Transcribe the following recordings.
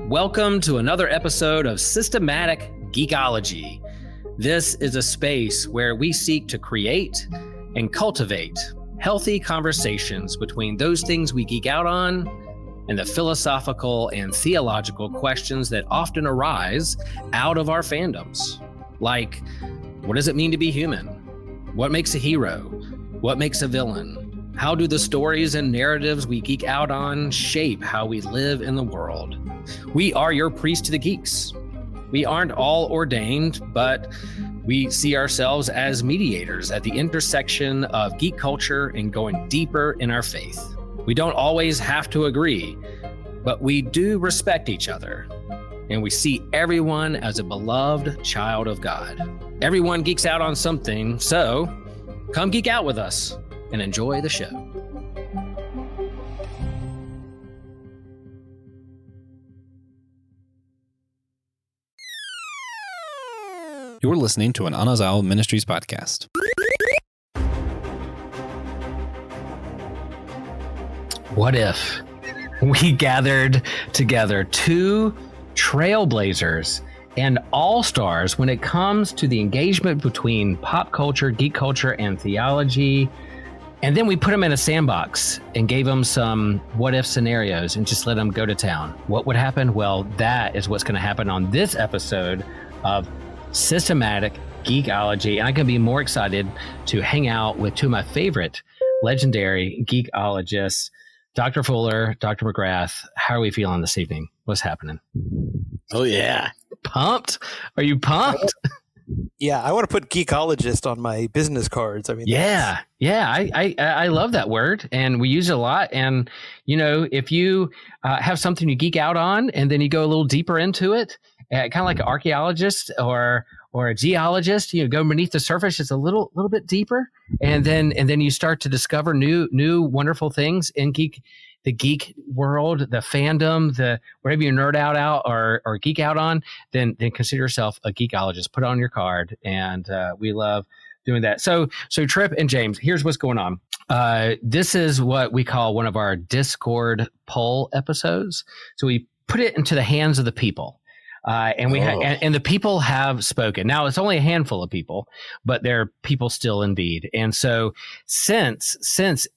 Welcome to another episode of Systematic Geekology. This is a space where we seek to create and cultivate healthy conversations between those things we geek out on and the philosophical and theological questions that often arise out of our fandoms. Like, what does it mean to be human? What makes a hero? What makes a villain? How do the stories and narratives we geek out on shape how we live in the world? We are your priest to the geeks. We aren't all ordained, but we see ourselves as mediators at the intersection of geek culture and going deeper in our faith. We don't always have to agree, but we do respect each other, and we see everyone as a beloved child of God. Everyone geeks out on something, so come geek out with us and enjoy the show. You're listening to an Anazal Ministries podcast. What if we gathered together two trailblazers and all-stars when it comes to the engagement between pop culture, geek culture, and theology, and then we put them in a sandbox and gave them some what-if scenarios and just let them go to town? What would happen? Well, that is what's going to happen on this episode of Systematic Geekology, and I can be more excited to hang out with two of my favorite legendary geekologists, Dr. Fuller, Dr. McGrath. How are we feeling this evening? What's happening? Oh, yeah. Pumped? Are you pumped? Yeah, I want to put geekologist on my business cards. I mean, I love that word, and we use it a lot. And, you know, if you have something you geek out on and then you go a little deeper into it, kind of like an archaeologist or a geologist, you know, go beneath the surface just a little bit deeper, and then you start to discover new wonderful things in the geek world, the fandom, the whatever you nerd out or geek out on. Then consider yourself a geekologist. Put it on your card, and we love doing that. So Tripp and James, here's what's going on. This is what we call one of our Discord poll episodes. So we put it into the hands of the people. And the people have spoken. Now it's only a handful of people, but they're people still indeed. And so since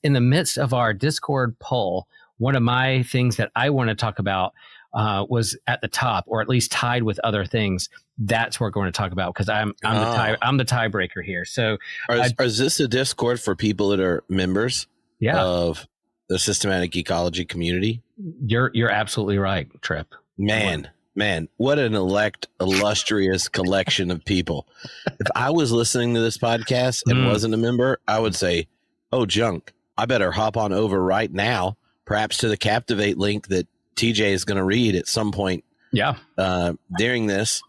in the midst of our Discord poll, one of my things that I want to talk about was at the top, or at least tied with other things. That's what we're going to talk about, because I'm the tiebreaker here. So is this a Discord for people that are members of the Systematic Geekology community? You're absolutely right, Tripp. Man, what an illustrious collection of people. If I was listening to this podcast and wasn't a member, I would say, oh, junk, I better hop on over right now, perhaps to the Captivate link that TJ is going to read at some point during this,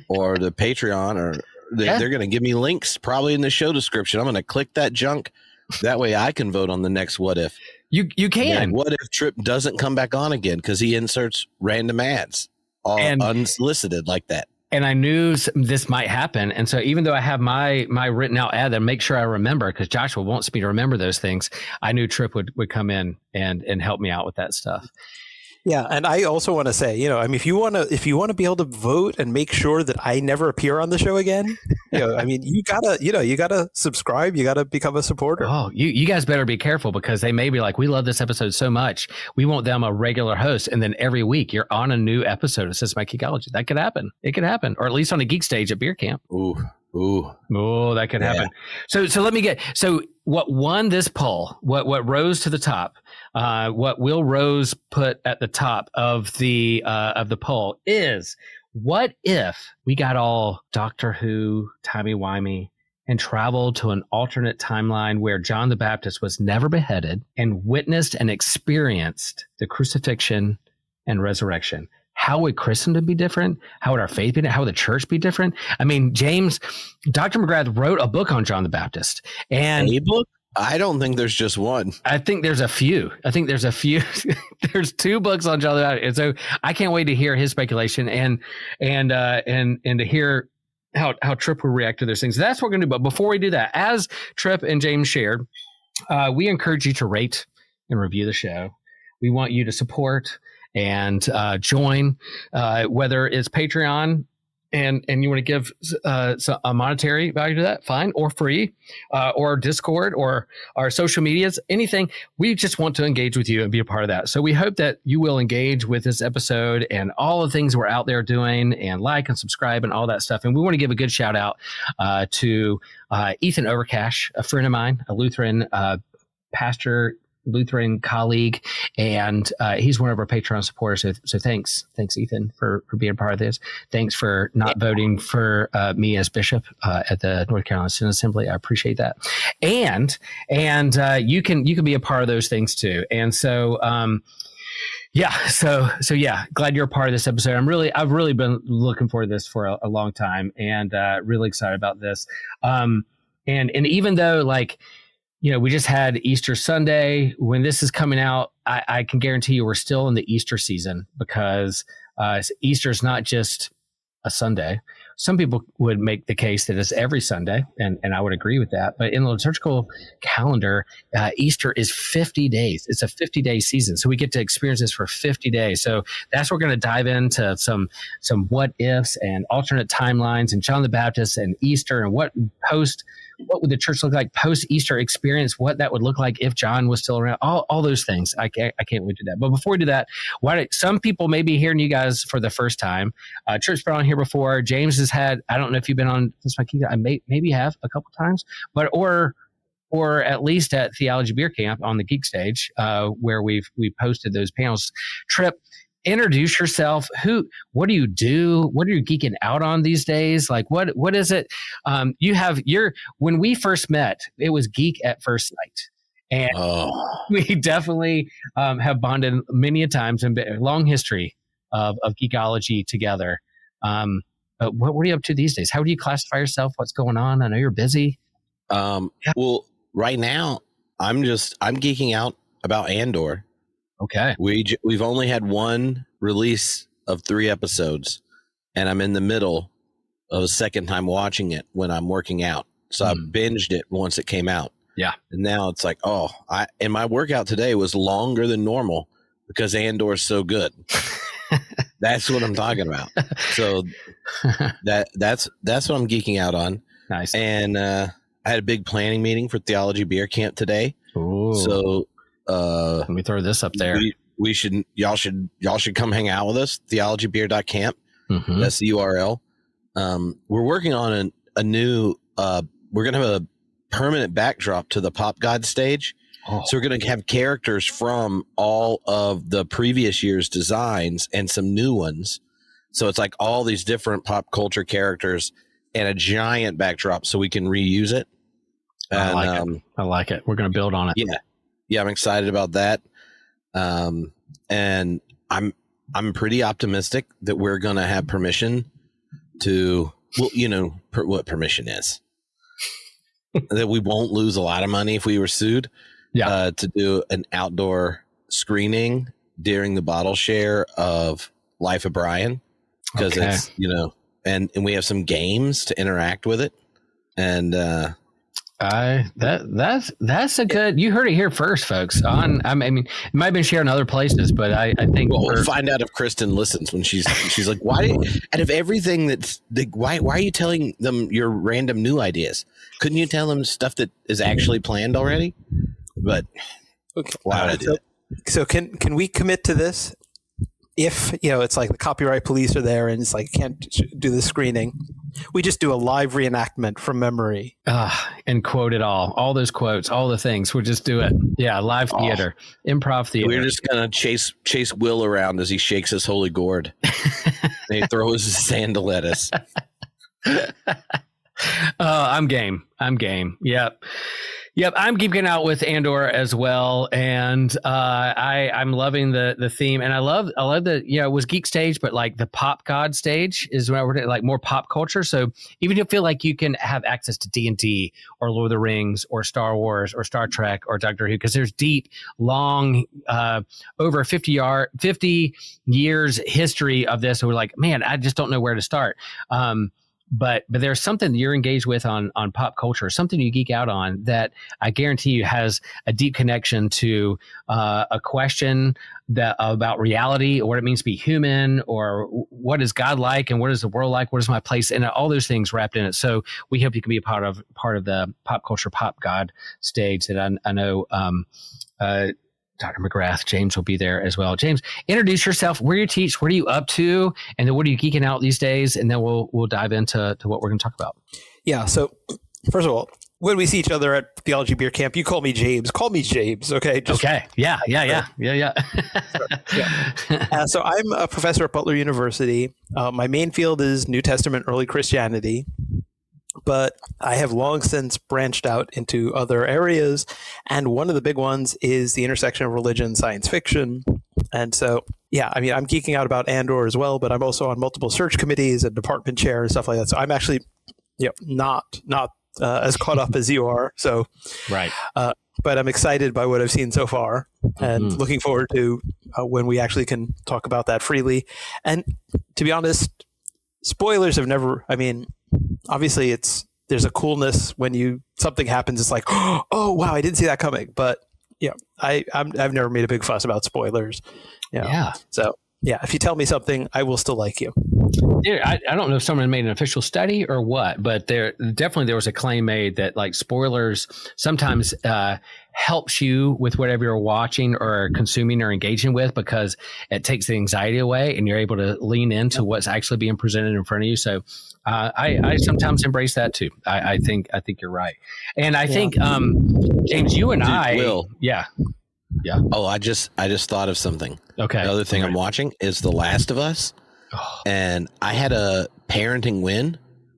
or the Patreon, or they're going to give me links probably in the show description. I'm going to click that junk. That way I can vote on the next what if. You can. Man, what if Tripp doesn't come back on again because he inserts random ads? All unsolicited like that. And I knew this might happen. And so even though I have my written out ad that make sure I remember, because Joshua wants me to remember those things, I knew Tripp would come in and help me out with that stuff. Yeah, and I also want to say, you know, I mean, if you want to be able to vote and make sure that I never appear on the show again, you know, I mean, you gotta subscribe, you gotta become a supporter. Oh, you guys better be careful, because they may be like, we love this episode so much, we want them a regular host, and then every week you're on a new episode of Systematic Geekology. That could happen. It could happen, or at least on a geek stage at Beer Camp. Ooh, that could happen. So let me so what won this poll, what rose to the top, what Will Rose put at the top of the poll is, what if we got all Doctor Who timey-wimey and traveled to an alternate timeline where John the Baptist was never beheaded and witnessed and experienced the crucifixion and resurrection? How would Christendom be different? How would our faith be different? How would the church be different? I mean, Dr. McGrath wrote a book on John the Baptist. And a book? I don't think there's just one. I think there's a few. There's two books on John the Baptist. And so I can't wait to hear his speculation and to hear how Tripp will react to those things. That's what we're going to do. But before we do that, as Tripp and James shared, we encourage you to rate and review the show. we want you to support and join, whether it's Patreon and you want to give a monetary value to that, fine, or free, or Discord or our social medias, anything. We just want to engage with you and be a part of that. So we hope that you will engage with this episode and all the things we're out there doing, and like and subscribe and all that stuff. And we want to give a good shout out to Ethan Overcash, a friend of mine, a Lutheran pastor, Lutheran colleague, and he's one of our Patreon supporters. So thanks, Ethan, for being part of this. Thanks for not voting for me as bishop at the North Carolina Synod Assembly. I appreciate that. And you can be a part of those things too. And so so glad you're a part of this episode. I've really been looking forward to this for a long time, and really excited about this. And even though, like, we just had Easter Sunday. When this is coming out, I can guarantee you we're still in the Easter season, because Easter is not just a Sunday. Some people would make the case that it's every Sunday, and I would agree with that. But in the liturgical calendar, Easter is 50 days. It's a 50-day season. So we get to experience this for 50 days. So that's where we're going to dive into some what ifs and alternate timelines, and John the Baptist and Easter, and what would the church look like post-Easter experience, what that would look like if John was still around, all those things. I can't wait to do that. But before we do that, some people may be hearing you guys for the first time. Tripp's been on here before. James has had, I don't know if you've been on Systematic Geekology. I maybe have a couple times, but or at least at Theology Beer Camp on the Geek Stage, where we posted those panels. Tripp, introduce yourself. What do you do? What are you geeking out on these days? Like, what is it? When we first met, it was geek at first sight. And we definitely have bonded many a times, and a long history of geekology together. But what are you up to these days? How do you classify yourself? What's going on? I know you're busy. Well, right now I'm geeking out about Andor. Okay. We've only had one release of 3 episodes, and I'm in the middle of a second time watching it when I'm working out. So I binged it once it came out. Yeah. And now it's like, and my workout today was longer than normal because Andor is so good. That's what I'm talking about. So that's what I'm geeking out on. Nice. And I had a big planning meeting for Theology Beer Camp today. Ooh. So let me throw this up there. Y'all should come hang out with us. theologybeer.camp. Mm-hmm. That's the URL. We're working on a new we're gonna have a permanent backdrop to the Pop God stage. So we're gonna have characters from all of the previous year's designs and some new ones. So it's like all these different pop culture characters and a giant backdrop so we can reuse it. And, I like it. We're gonna build on it. Yeah, I'm excited about that. And I'm pretty optimistic that we're going to have permission to, what permission is. That we won't lose a lot of money if we were sued. To do an outdoor screening during the bottle share of Life of Brian. Because it's, and we have some games to interact with it. And that's a good. You heard it here first, folks. I mean, it might have been shared in other places, but I think we'll find out if Kristen listens when she's like, why? Out of everything why are you telling them your random new ideas? Couldn't you tell them stuff that is actually planned already? But okay, why would I do that? So can we commit to this? If it's like the copyright police are there and it's like can't do the screening, we just do a live reenactment from memory and quote it all those quotes, all the things. We'll just do it. Live theater, improv theater. We're just gonna chase Will around as he shakes his holy gourd and he throws his sandal at us. I'm game. Yep, I'm geeking out with Andor as well, and I'm loving the theme, and I love the it was Geek Stage, but like the Pop God stage is where we're doing, like more pop culture. So even if you feel like you can have access to D&D or Lord of the Rings or Star Wars or Star Trek or Doctor Who, because there's deep, long, over 50 years history of this. So we're like, man, I just don't know where to start. but there's something that you're engaged with on pop culture, something you geek out on that I guarantee you has a deep connection to a question that about reality, or what it means to be human, or what is God like, and what is the world like, what is my place, and all those things wrapped in it. So we hope you can be a part of the pop culture, pop God stage that I know Dr. McGrath, James will be there as well. James, introduce yourself. Where you teach, what are you up to, and then what are you geeking out these days? And then we'll dive into what we're going to talk about. Yeah. So first of all, when we see each other at Theology Beer Camp, you call me James. Call me James, okay? Okay. Yeah. So I'm a professor at Butler University. My main field is New Testament early Christianity, but I have long since branched out into other areas, and one of the big ones is the intersection of religion and science fiction. And so, yeah, I mean, I'm geeking out about Andor as well, but I'm also on multiple search committees and department chair and stuff like that. So I'm actually, not as caught up as you are. So, right. But I'm excited by what I've seen so far, and looking forward to when we actually can talk about that freely. And to be honest, spoilers have never, I mean, obviously there's a coolness when something happens. It's like, oh wow, I didn't see that coming. But yeah, I've never made a big fuss about spoilers. Yeah. So yeah, if you tell me something, I will still like you. I don't know if someone made an official study or what, but there was a claim made that like spoilers sometimes helps you with whatever you're watching or consuming or engaging with, because it takes the anxiety away and you're able to lean into what's actually being presented in front of you. So I sometimes embrace that too. I think you're right. And I think, James, you and Will. Yeah. Oh, I just thought of something. Okay. The other thing I'm watching is The Last of Us. And I had a parenting win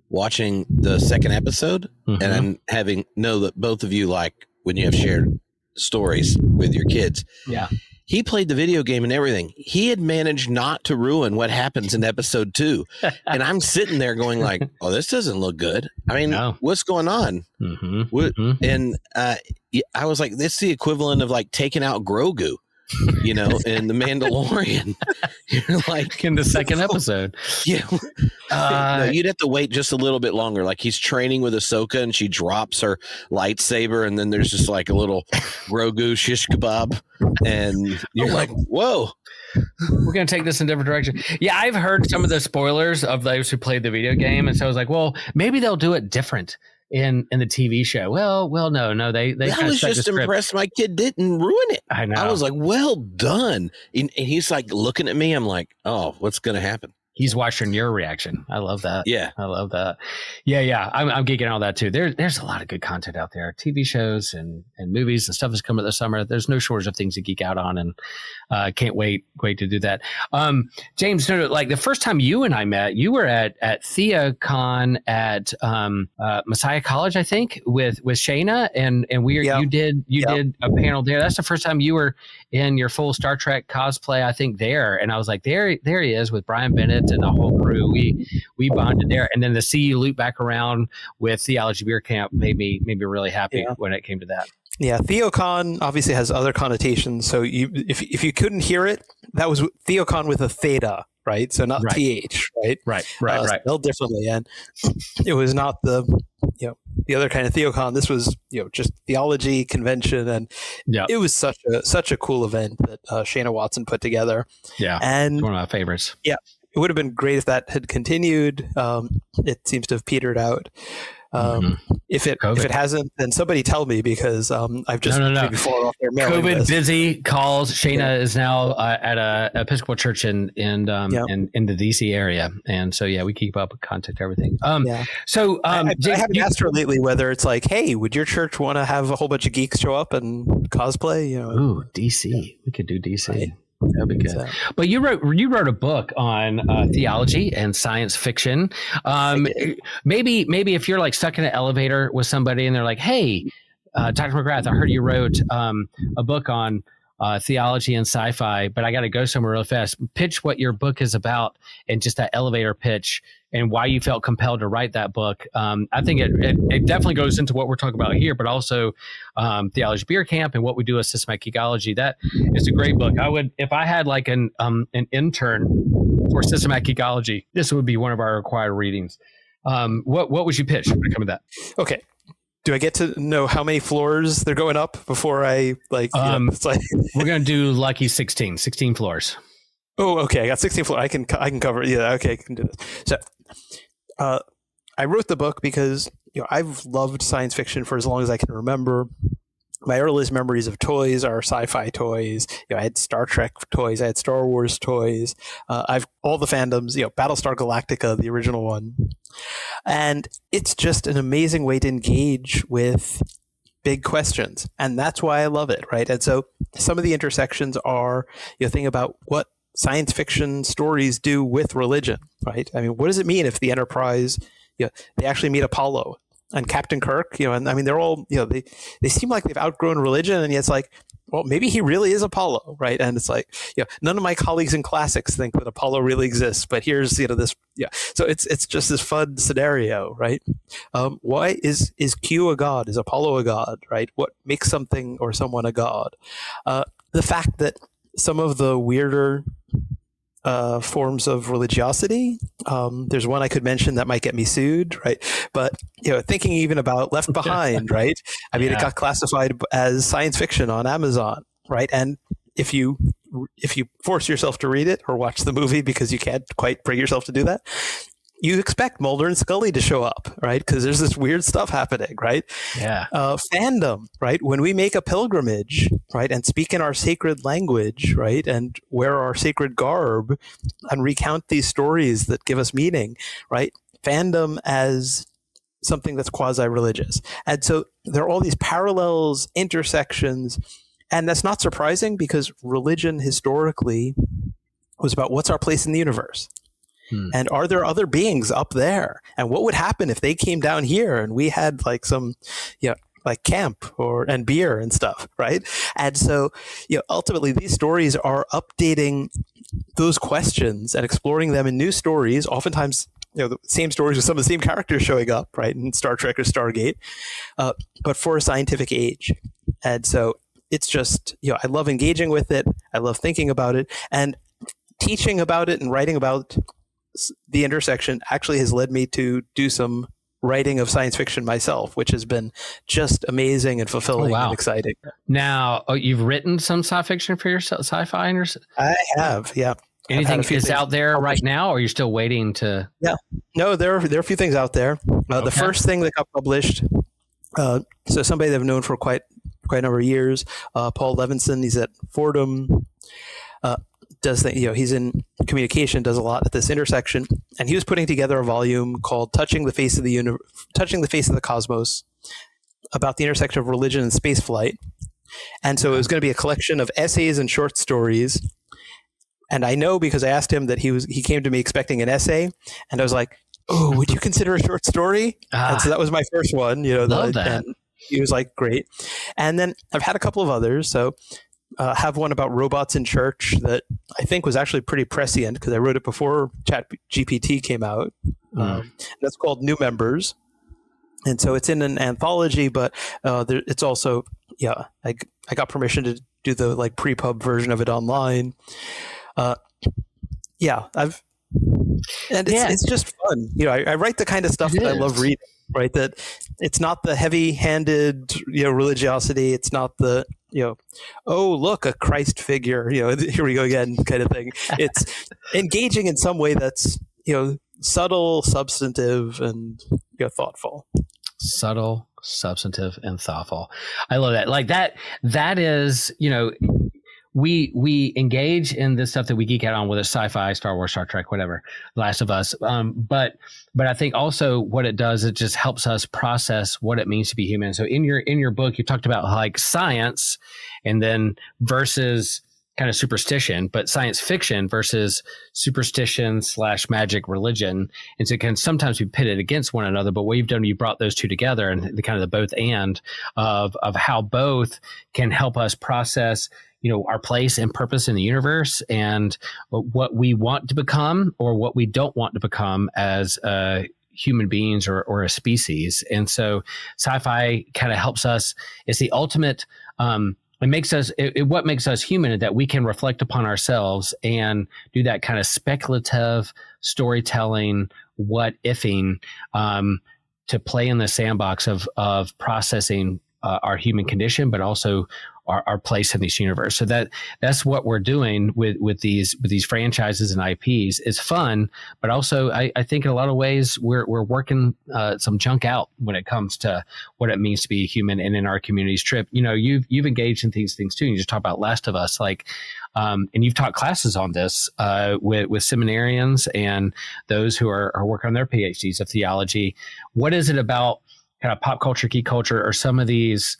watching the second episode, and I'm know that both of you like when you have shared stories with your kids. Yeah. He played the video game and everything. He had managed not to ruin what happens in episode 2. And I'm sitting there going like, oh, this doesn't look good. I mean, what's going on? And I was like, this is the equivalent of like taking out Grogu, in The Mandalorian. You're like in the second episode. Yeah. No, you'd have to wait just a little bit longer. Like he's training with Ahsoka and she drops her lightsaber, and then there's just like a little Grogu shish kebab, and you're like, whoa. We're going to take this in a different direction. Yeah, I've heard some of the spoilers of those who played the video game, and so I was like, well, maybe they'll do it different in the TV show. Well, no, they I was just impressed my kid didn't ruin it. I know. I was like, well done. And he's like looking at me. I'm like, oh, what's going to happen? He's watching your reaction. I love that. Yeah. I love that. Yeah. I'm geeking out on that too. There's a lot of good content out there. TV shows and movies and stuff is coming this summer. There's no shortage of things to geek out on, and can't wait to do that. James, like the first time you and I met, you were at TheaCon at Messiah College, I think, with Shayna, and you did a panel there. That's the first time you were in your full Star Trek cosplay, I think, there. And I was like, there he is with Brian Bennett and the whole crew. We bonded there, and then to see you loop back around with Theology Beer Camp made me really happy when it came to that. Yeah, TheaCon obviously has other connotations. So if you couldn't hear it, that was TheaCon with a theta, right? So not TH, right? Right. Spelled differently, and it was not the other kind of TheaCon. This was just theology convention, and it was such a cool event that Shayna Watson put together. Yeah, and one of my favorites. Yeah. It would have been great if that had continued. It seems to have petered out. If it hasn't, then somebody tell me, because I've just maybe fallen off their mailing COVID list. busy calls. Shayna is now at a Episcopal church in the DC area, and so we keep up with contact everything. So I haven't asked her lately whether it's like, hey, would your church want to have a whole bunch of geeks show up and cosplay? Ooh, DC. We could do DC. Right. That'd be good. But you wrote a book on theology and science fiction. Maybe if you're like stuck in an elevator with somebody and they're like, "Hey, Dr. McGrath, I heard you wrote a book on theology and sci-fi, but I got to go somewhere real fast." Pitch what your book is about and just that elevator pitch, and why you felt compelled to write that book. I think it definitely goes into what we're talking about here, but also Theology Beer Camp and what we do at Systematic Geekology. That is a great book. I would, if I had like an intern for Systematic Geekology, this would be one of our required readings. What would you pitch when it comes to that? Okay. Do I get to know how many floors they're going up before I it's like we're going to do lucky 16 floors. Oh, okay. I got 16 floors. I can cover it. Yeah. Okay. I can do this. So, I wrote the book because I've loved science fiction for as long as I can remember. My earliest memories of toys are sci-fi toys. I had Star Trek toys. I had Star Wars toys. I've all the fandoms. Battlestar Galactica, the original one, and it's just an amazing way to engage with big questions, and that's why I love it, right? And so some of the intersections are think about what science fiction stories do with religion, right? I mean, what does it mean if the Enterprise, they actually meet Apollo and Captain Kirk, and I mean, they're all, they seem like they've outgrown religion, and yet it's like, well, maybe he really is Apollo, right? And it's like, none of my colleagues in classics think that Apollo really exists, but here's, this, So it's just this fun scenario, right? Why is Q a god? Is Apollo a god, right? What makes something or someone a god? The fact that some of the weirder forms of religiosity. There's one I could mention that might get me sued, right? But thinking even about Left Behind, right? I mean, it got classified as science fiction on Amazon, right? And if you force yourself to read it or watch the movie because you can't quite bring yourself to do that, you expect Mulder and Scully to show up, right? Because there's this weird stuff happening, right? Yeah. Fandom, right? When we make a pilgrimage, right, and speak in our sacred language, right, and wear our sacred garb and recount these stories that give us meaning, right? Fandom as something that's quasi-religious. And so there are all these parallels, intersections, and that's not surprising because religion historically was about what's our place in the universe. And are there other beings up there? And what would happen if they came down here and we had like some, like camp and beer and stuff, right? And so, ultimately these stories are updating those questions and exploring them in new stories, oftentimes, the same stories with some of the same characters showing up, right? In Star Trek or Stargate, but for a scientific age. And so it's just, I love engaging with it. I love thinking about it, and teaching about it and writing about the intersection actually has led me to do some writing of science fiction myself, which has been just amazing and fulfilling and exciting. Now, you've written some sci fiction for yourself, sci-fi? I have, yeah. Anything is out there right now, or you're still waiting to? Yeah, no, there are a few things out there. The first thing that got published, so somebody that I've known for quite a number of years, Paul Levinson, he's at Fordham. He's in communication, does a lot at this intersection, and he was putting together a volume called "Touching the Face of the Cosmos," about the intersection of religion and spaceflight. And so it was going to be a collection of essays and short stories. And I know because I asked him that he came to me expecting an essay, and I was like, "Oh, would you consider a short story?" And so that was my first one. Love that. And he was like, "Great." And then I've had a couple of others. So. Have one about robots in church that I think was actually pretty prescient because I wrote it before ChatGPT came out. That's called New Members. And so it's in an anthology, but it's also, I got permission to do the like pre-pub version of it online. It's just fun. I write the kind of stuff that I love reading, right? That it's not the heavy-handed, religiosity. It's not the, oh, look, a Christ figure, here we go again kind of thing. It's engaging in some way that's, subtle, substantive, and thoughtful. Subtle, substantive, and thoughtful. I love that. Like that is, we engage in this stuff that we geek out on, whether it's sci-fi, Star Wars, Star Trek, whatever, Last of Us. But I think also what it does, it just helps us process what it means to be human. So in your book, you talked about like science and then versus kind of superstition, but science fiction versus superstition / magic religion. And so it can sometimes be pitted against one another, but what you've done, you brought those two together and the kind of the both and of how both can help us process our place and purpose in the universe and what we want to become or what we don't want to become as human beings or a species. And so sci-fi kind of helps us. It's the ultimate, it makes us, what makes us human is that we can reflect upon ourselves and do that kind of speculative storytelling what ifing to play in the sandbox of processing our human condition, but also our place in this universe. So that's what we're doing with these franchises and IPs. It's fun, but also I think in a lot of ways we're working some junk out when it comes to what it means to be human. And in our communities, Tripp, you've engaged in these things too. You just talk about Last of Us, and you've taught classes on this with seminarians and those who are working on their PhDs of theology. What is it about kind of pop culture, geek culture, or some of these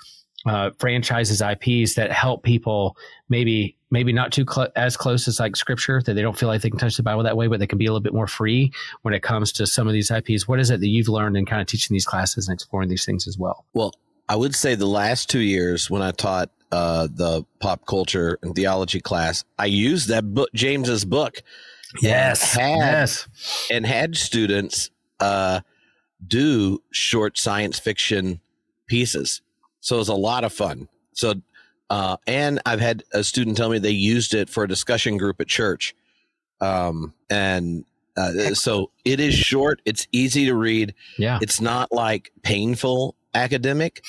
franchises, IPs that help people maybe not too as close as like scripture, that they don't feel like they can touch the Bible that way, but they can be a little bit more free when it comes to some of these IPs? What is it that you've learned in kind of teaching these classes and exploring these things as well? Well, I would say the last 2 years when I taught the pop culture and theology class, I used that book, James's book. Yes. And had students do short science fiction pieces. So it was a lot of fun. So, and I've had a student tell me they used it for a discussion group at church. So it is short. It's easy to read. Yeah. It's not like painful academic.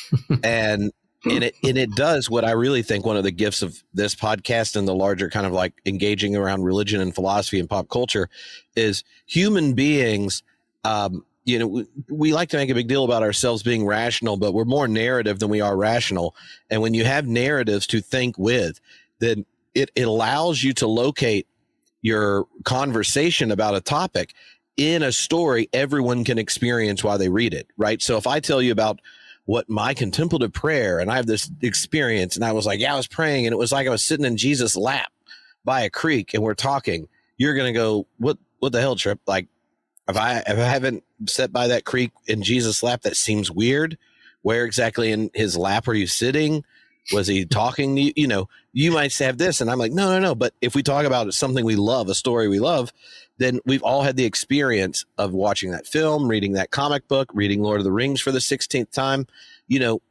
and it does what I really think one of the gifts of this podcast and the larger kind of like engaging around religion and philosophy and pop culture is human beings. We like to make a big deal about ourselves being rational, but we're more narrative than we are rational. And when you have narratives to think with, then it allows you to locate your conversation about a topic in a story everyone can experience while they read it, right? So if I tell you about what my contemplative prayer, and I have this experience, and I was like, I was praying, and it was like I was sitting in Jesus' lap by a creek, and we're talking, you're going to go, what the hell, Tripp? Like, if I haven't sat by that creek in Jesus' lap, that seems weird. Where exactly in his lap are you sitting? Was he talking to you? You might have this. And I'm like, no. But if we talk about something we love, a story we love, then we've all had the experience of watching that film, reading that comic book, reading Lord of the Rings for the 16th time,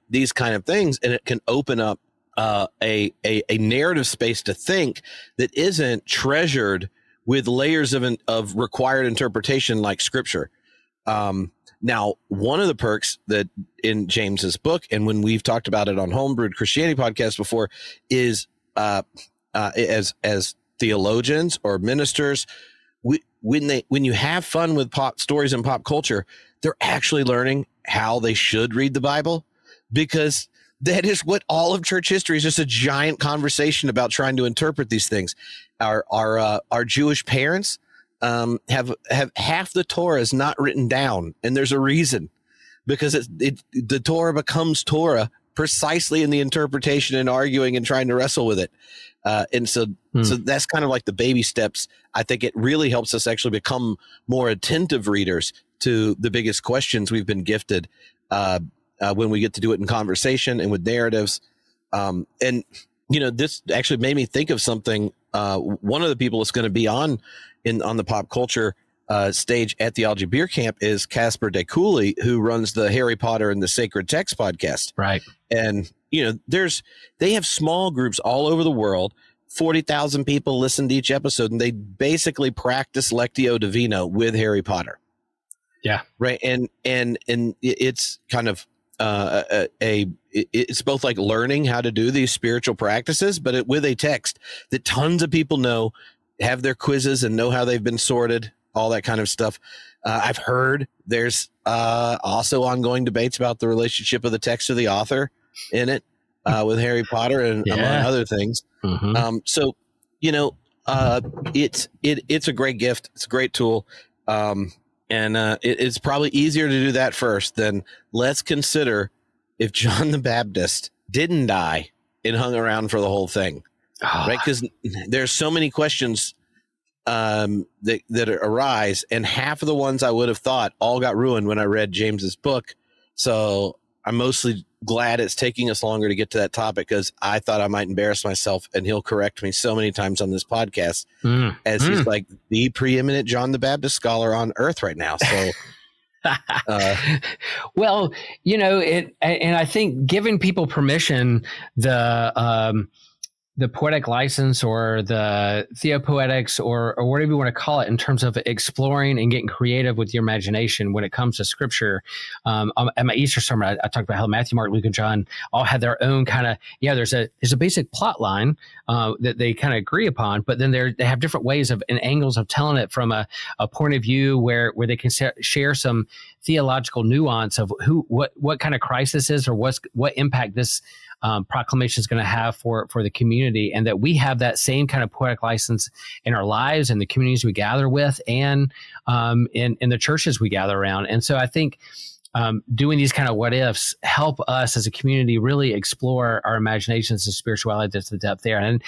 these kind of things. And it can open up a narrative space to think that isn't treasured with layers of required interpretation like scripture. Now, one of the perks that in James's book, and when we've talked about it on Homebrewed Christianity podcast before, is as theologians or ministers, when you have fun with pop stories and pop culture, they're actually learning how they should read the Bible, because that is what all of church history is, just a giant conversation about trying to interpret these things. Our Jewish parents have half the Torah is not written down, and there's a reason, because the Torah becomes Torah precisely in the interpretation and arguing and trying to wrestle with it. So that's kind of like the baby steps. I think it really helps us actually become more attentive readers to the biggest questions we've been gifted when we get to do it in conversation and with narratives. This actually made me think of something. One of the people that's going to be on the pop culture stage at Theology Beer Camp is Casper de Cooley, who runs the Harry Potter and the Sacred Text podcast. Right. And, they have small groups all over the world. 40,000 people listen to each episode, and they basically practice Lectio Divina with Harry Potter. Yeah. Right. And it's kind of it's both like learning how to do these spiritual practices, but with a text that tons of people know, have their quizzes and know how they've been sorted, all that kind of stuff. I've heard there's also ongoing debates about the relationship of the text to the author in it with Harry Potter and among other things. Mm-hmm. It's a great gift. It's a great tool. It's probably easier to do that first than let's consider if John the Baptist didn't die and hung around for the whole thing, right? Because there's so many questions that arise, and half of the ones I would have thought all got ruined when I read James's book. So I'm mostly glad it's taking us longer to get to that topic, because I thought I might embarrass myself, and he'll correct me so many times on this podcast he's like the preeminent John the Baptist scholar on earth right now. So, well, and I think giving people permission, the poetic license or the theopoetics or whatever you want to call it in terms of exploring and getting creative with your imagination when it comes to scripture. At my Easter sermon, I talked about how Matthew, Mark, Luke, and John all had their own kind of, there's a basic plot line that they kind of agree upon, but then they have different ways of and angles of telling it from a point of view where they can share some theological nuance of what kind of crisis is or what impact this proclamation is going to have for the community, and that we have that same kind of poetic license in our lives and the communities we gather with and in the churches we gather around. And so I think doing these kind of what ifs help us as a community really explore our imaginations and spirituality to the depth there. And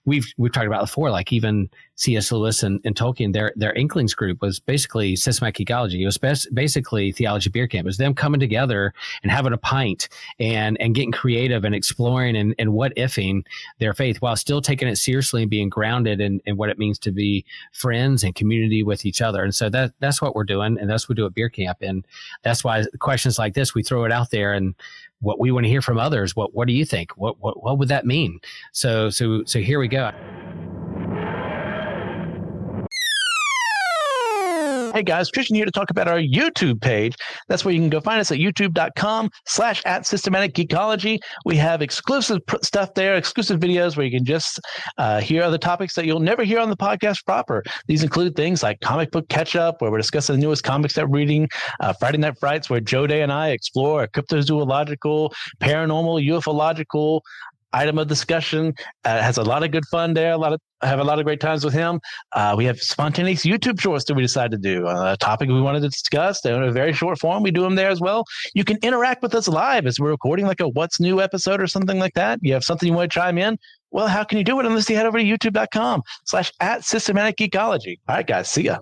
we've talked about before, like even C.S. Lewis and Tolkien, their Inklings group was basically Systematic Geekology. It was basically Theology Beer Camp. It was them coming together and having a pint and getting creative and exploring and what ifing their faith while still taking it seriously and being grounded in what it means to be friends and community with each other. And so that's what we're doing, and that's what we do at Beer Camp. And that's why questions like this, we throw it out there and what we want to hear from others. What do you think? What would that mean? So here we go. Hey guys, Christian here to talk about our YouTube page. That's where you can go find us at youtube.com/@Systematic Geekology. We have exclusive stuff there, exclusive videos where you can just hear other topics that you'll never hear on the podcast proper. These include things like comic book catch-up, where we're discussing the newest comics that we're reading, Friday Night Frights, where Joe Day and I explore a cryptozoological, paranormal, ufological item of discussion. Has a lot of good fun there. I have a lot of great times with him. We have spontaneous YouTube shorts that we decided to do. A topic we wanted to discuss. They're in a very short form. We do them there as well. You can interact with us live as we're recording like a What's New episode or something like that. You have something you want to chime in? Well, how can you do it unless you head over to youtube.com/@Systematic Geekology. All right, guys. See ya.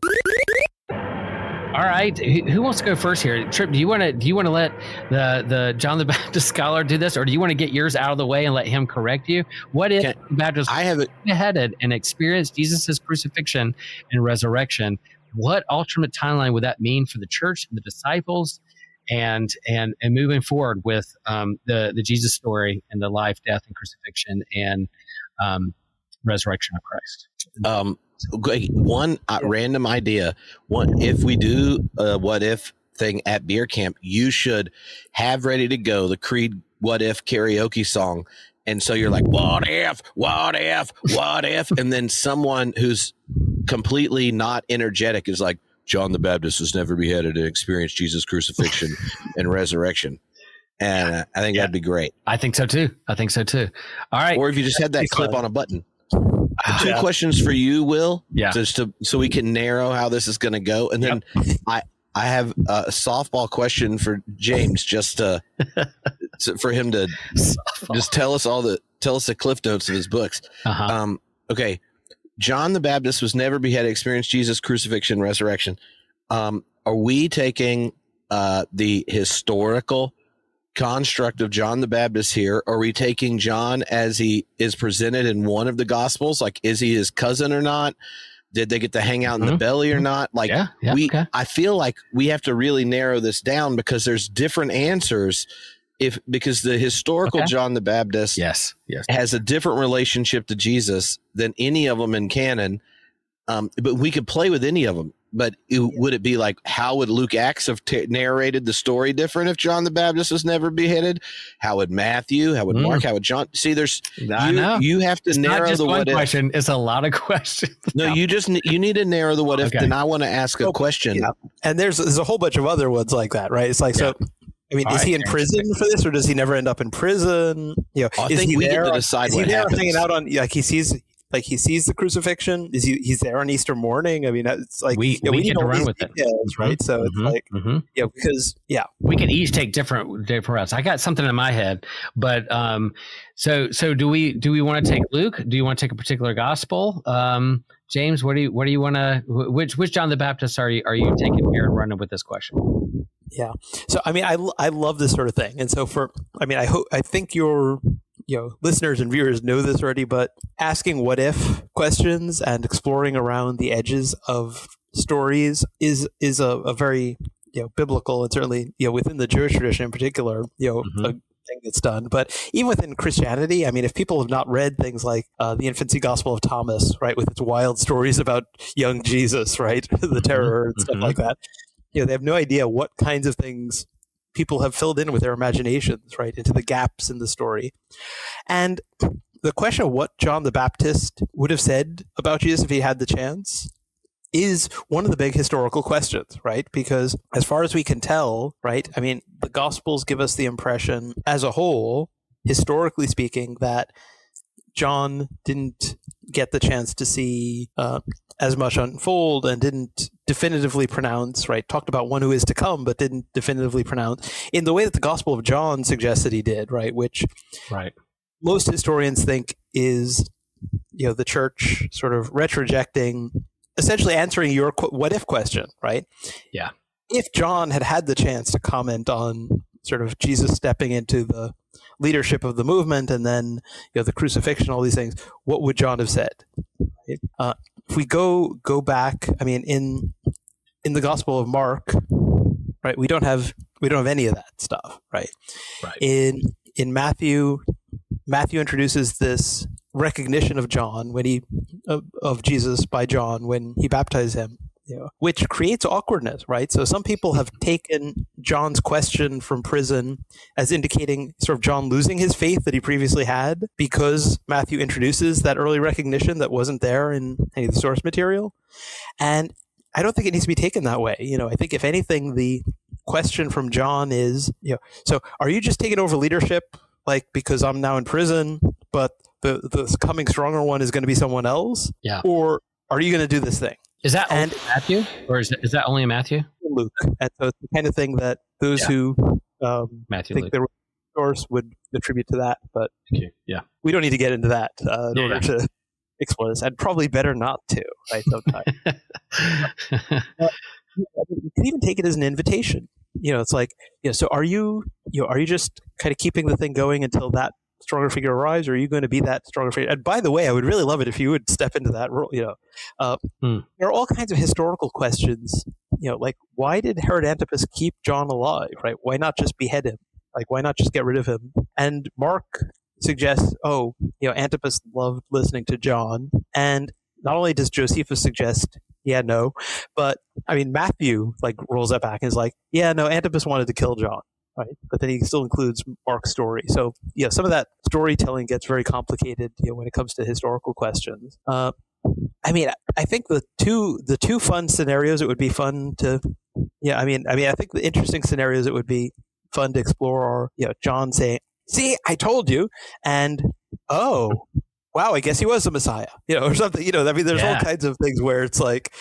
All right, who wants to go first here? Tripp, do you want to let the John the Baptist scholar do this, or do you want to get yours out of the way and let him correct you? What if the Baptist beheaded and experienced Jesus' crucifixion and resurrection? What alternate timeline would that mean for the church and the disciples, and moving forward with the Jesus story and the life, death, and crucifixion and resurrection of Christ? One random idea. If we do a what if thing at Beer Camp, you should have ready to go the Creed What If karaoke song. And so you're like, what if, and then someone who's completely not energetic is like, John the Baptist was never beheaded and experienced Jesus' crucifixion and resurrection. And I think that'd be great. I think so too. All right. Or if you just had that clip on a button. Two questions for you, Will. Yeah. So we can narrow how this is going to go, and then I have a softball question for James, just for him to just tell us the cliff notes of his books. Okay, John the Baptist was never beheaded, experienced Jesus' crucifixion, resurrection. Are we taking the historical construct of John the Baptist here? Are we taking John as he is presented in one of the Gospels? Like, is he his cousin or not? Did they get to hang out in the belly or not? Like, I feel like we have to really narrow this down because there's different answers. Because the historical John the Baptist has a different relationship to Jesus than any of them in canon. But we could play with any of them. But would it be like, how would Luke Acts have narrated the story different if John the Baptist was never beheaded? How would Matthew? How would Mark? How would John? See, you have to narrow the what if. Question. It's a lot of questions. No, you need to narrow the what if. Then I want to ask a question. Yeah. And there's a whole bunch of other ones like that, right? It's like, so, I mean, is he in prison for this, or does he never end up in prison? I think we get to decide what happens. Hanging out on, he sees the crucifixion. He's there on Easter morning? I mean, it's like we get to run with it, right? So it's like, because we can each take different routes. I got something in my head, but so do we want to take Luke? Do you want to take a particular gospel? James, what do you want to? Which John the Baptist are you taking here and running with this question? Yeah. So I mean, I love this sort of thing, and so I think your listeners and viewers know this already, but asking what if questions and exploring around the edges of stories is a very biblical, and certainly within the Jewish tradition in particular, thing that's done. But even within Christianity, I mean, if people have not read things like the Infancy Gospel of Thomas, right, with its wild stories about young Jesus, right, the terror and stuff like that, they have no idea what kinds of things people have filled in with their imaginations, right, into the gaps in the story. And the question of what John the Baptist would have said about Jesus if he had the chance is one of the big historical questions, right? Because as far as we can tell, right, I mean, the Gospels give us the impression as a whole, historically speaking, that John didn't get the chance to see as much unfold and didn't definitively pronounce, right? Talked about one who is to come, but didn't definitively pronounce in the way that the Gospel of John suggests that he did, right? Which most historians think is, the church sort of retrojecting, essentially answering your what if question, right? Yeah. If John had the chance to comment on sort of Jesus stepping into the leadership of the movement and then the crucifixion, all these things, what would John have said? Right? If we go back, I mean, in the Gospel of Mark, right, we don't have any of that stuff, right? In Matthew introduces this recognition of John of Jesus by John when he baptized him, which creates awkwardness, right? So some people have taken John's question from prison as indicating sort of John losing his faith that he previously had because Matthew introduces that early recognition that wasn't there in any of the source material. And I don't think it needs to be taken that way. I think if anything, the question from John is, so are you just taking over leadership, like because I'm now in prison, but the coming stronger one is going to be someone else? Yeah. Or are you going to do this thing? Is that only Matthew, or is that only Matthew? Luke. And so it's the kind of thing that those who think there was a source would attribute to that. But we don't need to get into that in order to explore this. And probably better not to, right? Sometimes. You can even take it as an invitation. It's like, so are you just kind of keeping the thing going until that stronger figure arrives, or are you going to be that stronger figure? And by the way, I would really love it if you would step into that role. There are all kinds of historical questions, like why did Herod Antipas keep John alive, right? Why not just behead him? Like, why not just get rid of him? And Mark suggests, Antipas loved listening to John. And not only does Josephus suggest, no, but I mean, Matthew rolls that back and is like, Antipas wanted to kill John. Right, but then he still includes Mark's story. So, some of that storytelling gets very complicated, when it comes to historical questions. I mean, I think the two fun scenarios it would be fun to, I think the interesting scenarios it would be fun to explore are, John saying, "See, I told you," and oh, wow, I guess he was the Messiah, or something. There's all kinds of things where it's like,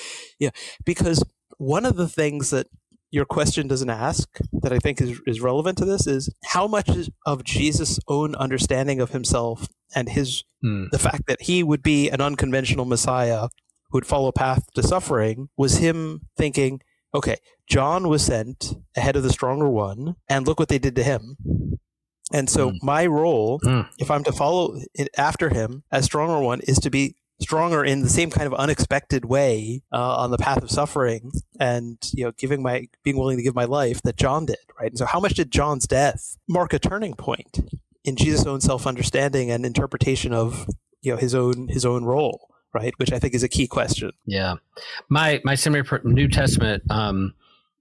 because one of the things that your question doesn't ask that I think is relevant to this is how much of Jesus' own understanding of himself and the fact that he would be an unconventional Messiah who would follow a path to suffering was him thinking, okay, John was sent ahead of the stronger one, and look what they did to him. And so my role, if I'm to follow it after him as stronger one, is to be stronger in the same kind of unexpected way on the path of suffering and being willing to give my life that John did, right? And so how much did John's death mark a turning point in Jesus' own self-understanding and interpretation of his own role, right? Which I think is a key question. Yeah. My seminary New Testament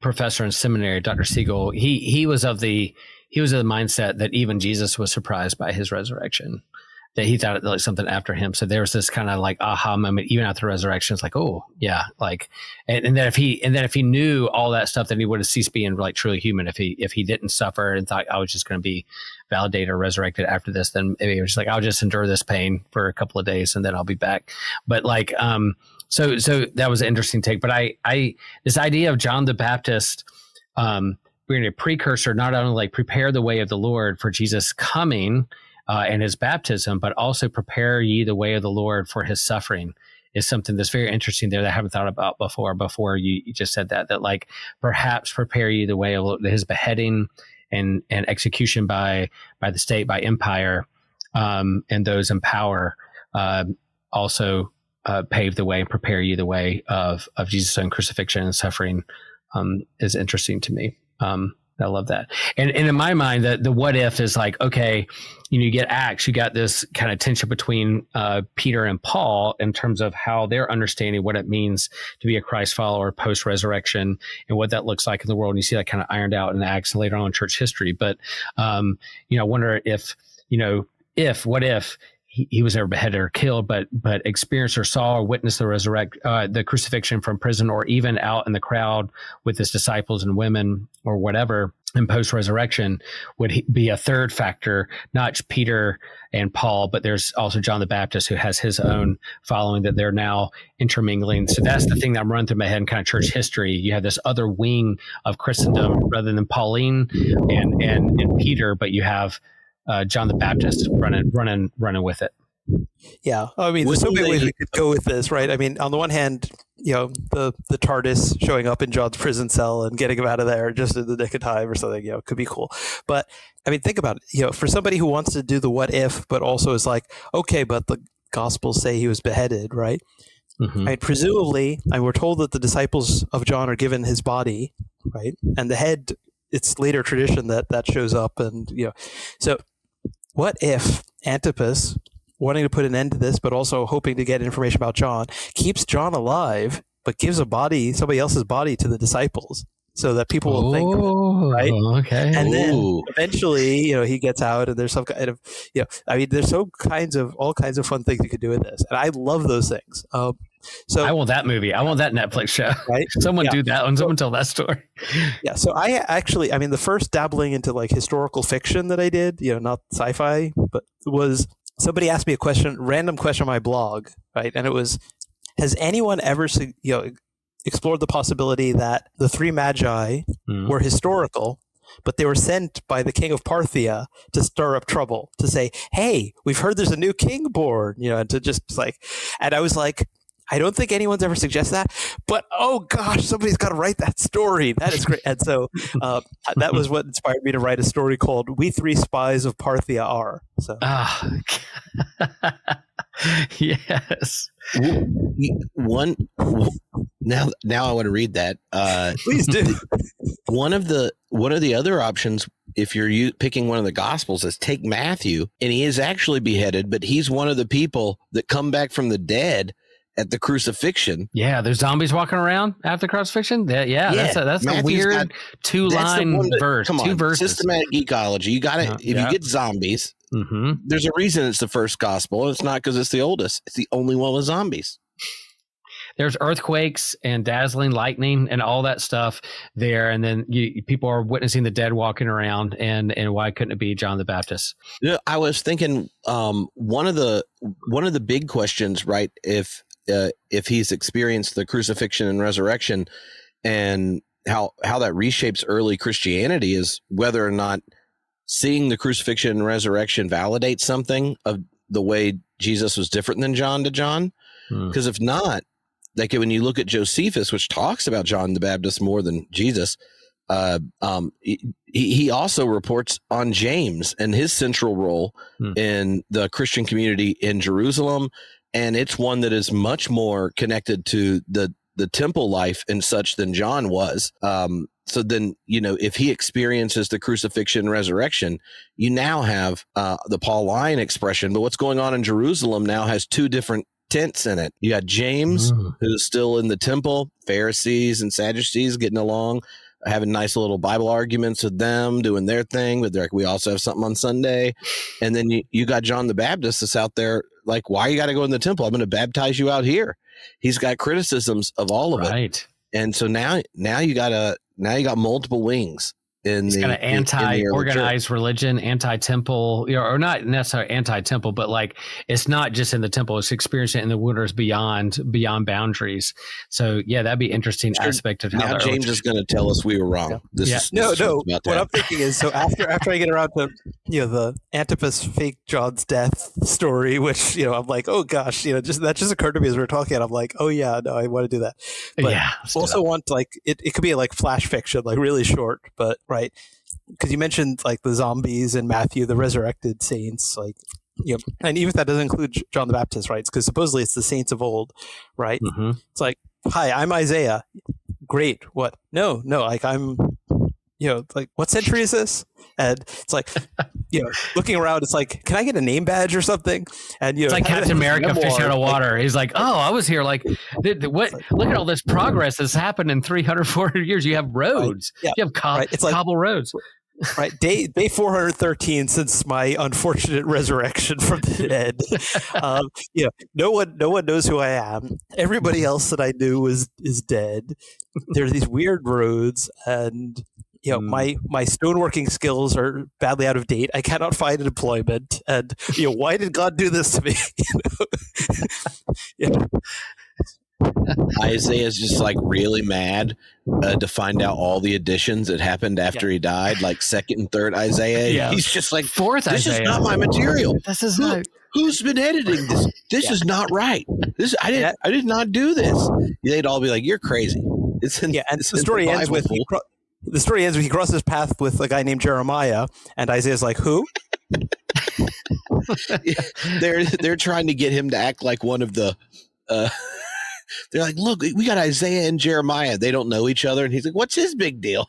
professor in seminary, Dr. Siegel, he was of the mindset that even Jesus was surprised by his resurrection, that he thought it like something after him. So there was this kind of like aha moment, even after resurrection. It's like, oh yeah. Like, and then if he knew all that stuff, then he would have ceased being like truly human. If he didn't suffer and thought I was just going to be validated or resurrected after this, then maybe it was just like, I'll just endure this pain for a couple of days and then I'll be back. But like, so that was an interesting take, but I this idea of John the Baptist, being a precursor, not only like prepare the way of the Lord for Jesus coming, and his baptism, but also prepare ye the way of the Lord for his suffering, is something that's very interesting there that I haven't thought about before you just said that like perhaps prepare ye the way of his beheading and execution by the state, by empire, and those in power, also pave the way and prepare you the way of Jesus' own crucifixion and suffering, is interesting to me. I love that. And in my mind, the what if is like, okay, you get Acts, you got this kind of tension between Peter and Paul in terms of how they're understanding what it means to be a Christ follower post-resurrection and what that looks like in the world. And you see that kind of ironed out in Acts and later on in church history. But, I wonder if, what if he was ever beheaded or killed, but experienced or saw or witnessed the crucifixion from prison, or even out in the crowd with his disciples and women or whatever in post-resurrection, would he be a third factor, not Peter and Paul, but there's also John the Baptist, who has his own following that they're now intermingling. So that's the thing that I'm running through my head in kind of church history. You have this other wing of Christendom rather than Pauline and Peter, but you have John the Baptist running with it. Yeah, I mean, there's so many ways we could go with this, right? I mean, on the one hand, the TARDIS showing up in John's prison cell and getting him out of there just in the nick of time or something, could be cool. But I mean, think about it. For somebody who wants to do the what if, but also is like, okay, but the Gospels say he was beheaded, right? Mm-hmm. Right, presumably, we're told that the disciples of John are given his body, right? And the head, it's later tradition that shows up, and so what if Antipas, wanting to put an end to this, but also hoping to get information about John, keeps John alive, but gives somebody else's body to the disciples, so that people will think, right? Okay. And then eventually, he gets out, and there's some kind of, there's all kinds of fun things you could do with this, and I love those things. So I want that movie. I want that Netflix show. Right? Someone do that one. Someone tell that story. Yeah. So I actually, the first dabbling into like historical fiction that I did, not sci-fi, but was somebody asked me a random question on my blog, right? And it was, has anyone ever, explored the possibility that the three magi were historical, but they were sent by the king of Parthia to stir up trouble, to say, hey, we've heard there's a new king born, and to just like, and I was like, I don't think anyone's ever suggested that, but oh gosh, somebody's got to write that story. That is great. And so that was what inspired me to write a story called "We Three Spies of Parthia Are." So, yes. One now I want to read that. Please do. One of the other options, if you're picking one of the Gospels, is take Matthew, and he is actually beheaded, but he's one of the people that come back from the dead at the crucifixion. Yeah, there's zombies walking around after the crucifixion. That's a weird two-line verse. Come on, two verses. Systematic Geekology. You got it. If you get zombies, there's a reason it's the first gospel. It's not because it's the oldest. It's the only one with zombies. There's earthquakes and dazzling lightning and all that stuff there, and then people are witnessing the dead walking around. And why couldn't it be John the Baptist? I was thinking one of the big questions, right? If he's experienced the crucifixion and resurrection, and how that reshapes early Christianity, is whether or not seeing the crucifixion and resurrection validates something of the way Jesus was different than John to John. Because if not, like when you look at Josephus, which talks about John the Baptist more than Jesus, he also reports on James and his central role in the Christian community in Jerusalem. And it's one that is much more connected to the temple life and such than John was. So then, if he experiences the crucifixion and resurrection, you now have the Pauline expression. But what's going on in Jerusalem now has two different tents in it. You got James, who's still in the temple, Pharisees and Sadducees getting along, having nice little Bible arguments with them, doing their thing. But we also have something on Sunday. And then you got John the Baptist that's out there like, why you got to go in the temple? I'm going to baptize you out here. He's got criticisms of all of it. And so now you got multiple wings. It's kind of anti-organized religion, anti-temple, or not necessarily anti-temple, but like it's not just in the temple; it's experiencing it in the wilderness beyond boundaries. So yeah, that'd be interesting aspect of how now James is going to tell us we were wrong. No. What I'm thinking is, so after I get around to the Antipas fake John's death story, which I'm like, oh gosh, that just occurred to me as we were talking, and I'm like, oh yeah, no, I want to do that. But also want it could be like flash fiction, like really short, but. Right, because you mentioned like the zombies in Matthew, the resurrected saints, and even if that doesn't include John the Baptist, right? Because supposedly it's the saints of old, right? It's like, hi, I'm Isaiah. Great. What? No. Like I'm, like, what century is this? And it's like, looking around, it's like, can I get a name badge or something? And it's like Captain America fish out of water. He's like, oh, I was here. Like, what? Look at all this progress that's happened in 300, 400 years. You have roads. Right. Yeah. You have it's like, cobble roads. Right, day 413 since my unfortunate resurrection from the dead. No one knows who I am. Everybody else that I knew is dead. There are these weird roads, and my stoneworking skills are badly out of date. I cannot find an employment, and why did God do this to me? Isaiah's just like really mad to find out all the additions that happened after he died, like second and third Isaiah. Yeah. He's just like, fourth this Isaiah. Is not my material. This is not. Who's been editing this? This is not right. I did not do this. They'd all be like, you're crazy. And the story ends with he crosses path with a guy named Jeremiah, and Isaiah's like, who? They're trying to get him to act like one of the. They're like, look, we got Isaiah and Jeremiah. They don't know each other. And he's like, what's his big deal?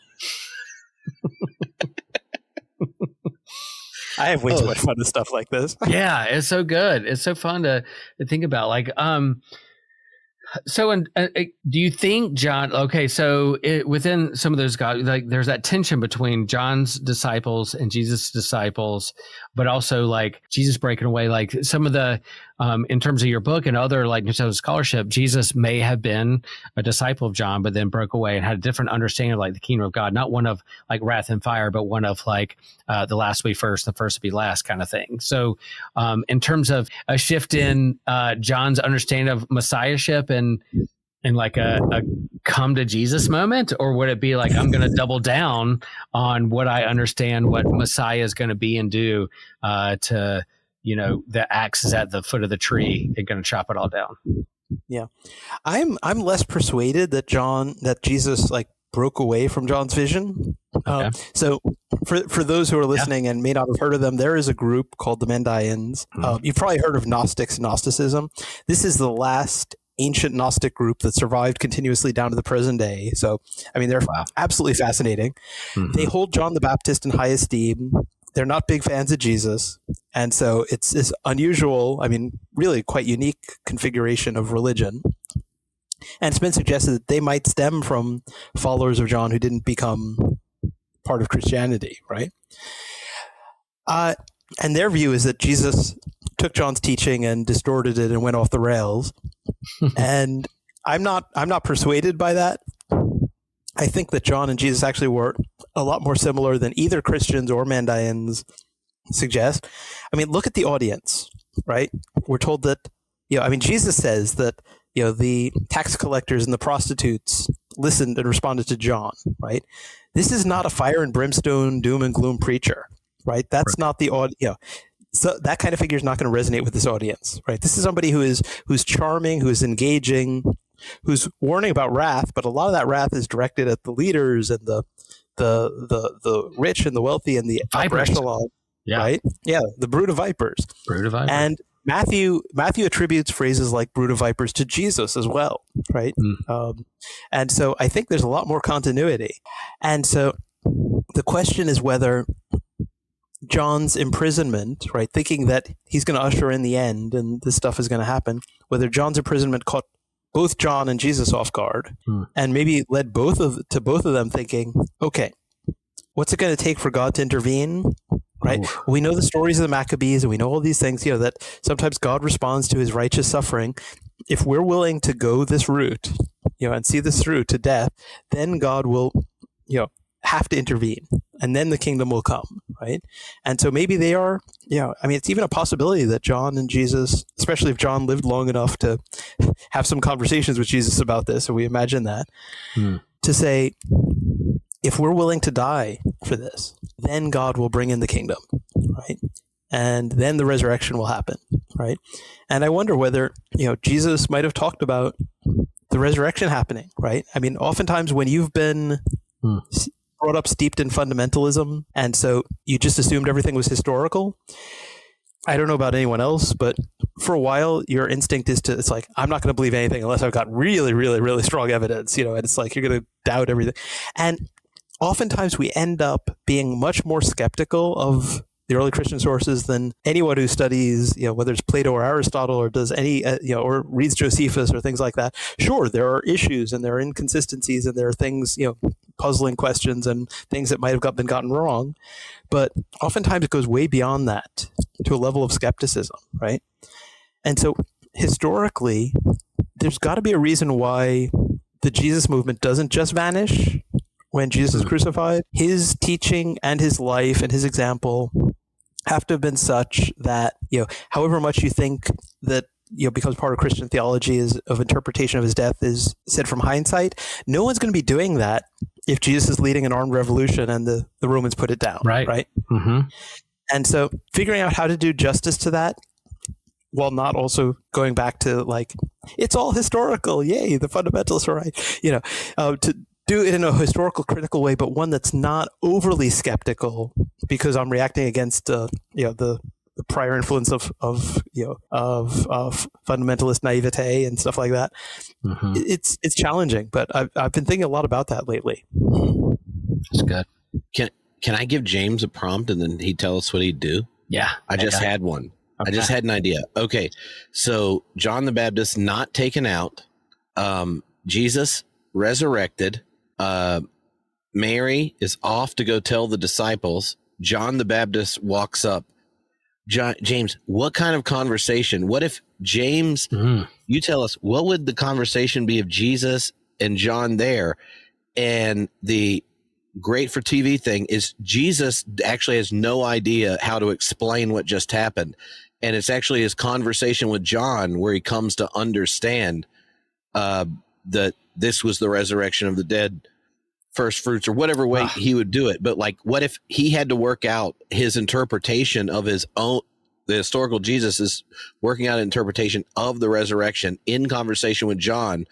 I have way too much fun with stuff like this. Yeah, it's so good. It's so fun to think about. Like, so, do you think John? Okay, so within some of those guys, like, there's that tension between John's disciples and Jesus' disciples, but also like Jesus breaking away. Like some of the, in terms of your book and other like scholarship, Jesus may have been a disciple of John, but then broke away and had a different understanding of like the kingdom of God, not one of like wrath and fire, but one of like the last will be first, the first will be last kind of thing. So, in terms of a shift in John's understanding of messiahship and like a come to Jesus moment, or would it be like, I'm going to double down on what I understand what Messiah is going to be and do to, the axe is at the foot of the tree. They're going to chop it all down. Yeah. I'm less persuaded that Jesus like broke away from John's vision. Okay. So for those who are listening and may not have heard of them, there is a group called the Mandaeans. You've probably heard of Gnostics and Gnosticism. This is the last ancient Gnostic group that survived continuously down to the present day. So, I mean, they're absolutely fascinating. Mm-hmm. They hold John the Baptist in high esteem. They're not big fans of Jesus. And so it's this unusual, I mean, really quite unique configuration of religion. And it's been suggested that they might stem from followers of John who didn't become part of Christianity, right? And their view is that Jesus took John's teaching and distorted it and went off the rails. And I'm not persuaded by that. I think that John and Jesus actually were a lot more similar than either Christians or Mandaeans suggest. I mean, look at the audience, right? We're told that, Jesus says that, the tax collectors and the prostitutes listened and responded to John, right? This is not a fire and brimstone, doom and gloom preacher, right? That's not the audience. So that kind of figure is not going to resonate with this audience, right? This is somebody who's charming, who's engaging, who's warning about wrath, but a lot of that wrath is directed at the leaders and the rich and the wealthy and the upper echelon, right? Yeah, the brood of vipers. Brood of vipers. And Matthew attributes phrases like brood of vipers to Jesus as well, right? And so I think there's a lot more continuity. And so the question is whether John's imprisonment, right, thinking that he's going to usher in the end and this stuff is going to happen, whether John's imprisonment caught both John and Jesus off guard and maybe led both of them thinking, okay, what's it going to take for God to intervene? Right. Ooh. We know the stories of the Maccabees and we know all these things, that sometimes God responds to his righteous suffering. If we're willing to go this route, and see this through to death, then God will, have to intervene and then the kingdom will come. Right. And so maybe they are, it's even a possibility that John and Jesus, especially if John lived long enough to have some conversations with Jesus about this, and we imagine that, to say, if we're willing to die for this, then God will bring in the kingdom, right? And then the resurrection will happen, right? And I wonder whether, Jesus might have talked about the resurrection happening, right? I mean, oftentimes when you've been brought up steeped in fundamentalism, and so you just assumed everything was historical, I don't know about anyone else, but for a while, your instinct is it's like, I'm not going to believe anything unless I've got really, really, really strong evidence, and it's like, you're going to doubt everything. And oftentimes we end up being much more skeptical of the early Christian sources than anyone who studies, whether it's Plato or Aristotle or does any, or reads Josephus or things like that. Sure, there are issues and there are inconsistencies and there are things, puzzling questions and things that might have been gotten wrong. But oftentimes it goes way beyond that to a level of skepticism, right? And so historically, there's got to be a reason why the Jesus movement doesn't just vanish when Jesus is crucified. His teaching and his life and his example have to have been such that, however much you think that, becomes part of Christian theology is of interpretation of his death is said from hindsight, no one's going to be doing that if Jesus is leading an armed revolution and the Romans put it down. Right. Mm-hmm. And so figuring out how to do justice to that while not also going back to it's all historical. Yay, the fundamentalists are right. To do it in a historical, critical way, but one that's not overly skeptical because I'm reacting against the prior influence of fundamentalist naivete and stuff like that. Mm-hmm. It's challenging, but I've been thinking a lot about that lately. That's good. Can I give James a prompt and then he'd tell us what he'd do? Yeah. I just had one. Okay. I just had an idea. Okay. So John the Baptist not taken out, Jesus resurrected, Mary is off to go tell the disciples. John the Baptist walks up. James, what kind of conversation? What if James, you tell us, what would the conversation be of Jesus and John there? And the great for TV thing is Jesus actually has no idea how to explain what just happened. And it's actually his conversation with John where he comes to understand that this was the resurrection of the dead, first fruits, or whatever way he would do it. But what if he had to work out his interpretation of his own, the historical Jesus is working out an interpretation of the resurrection in conversation with John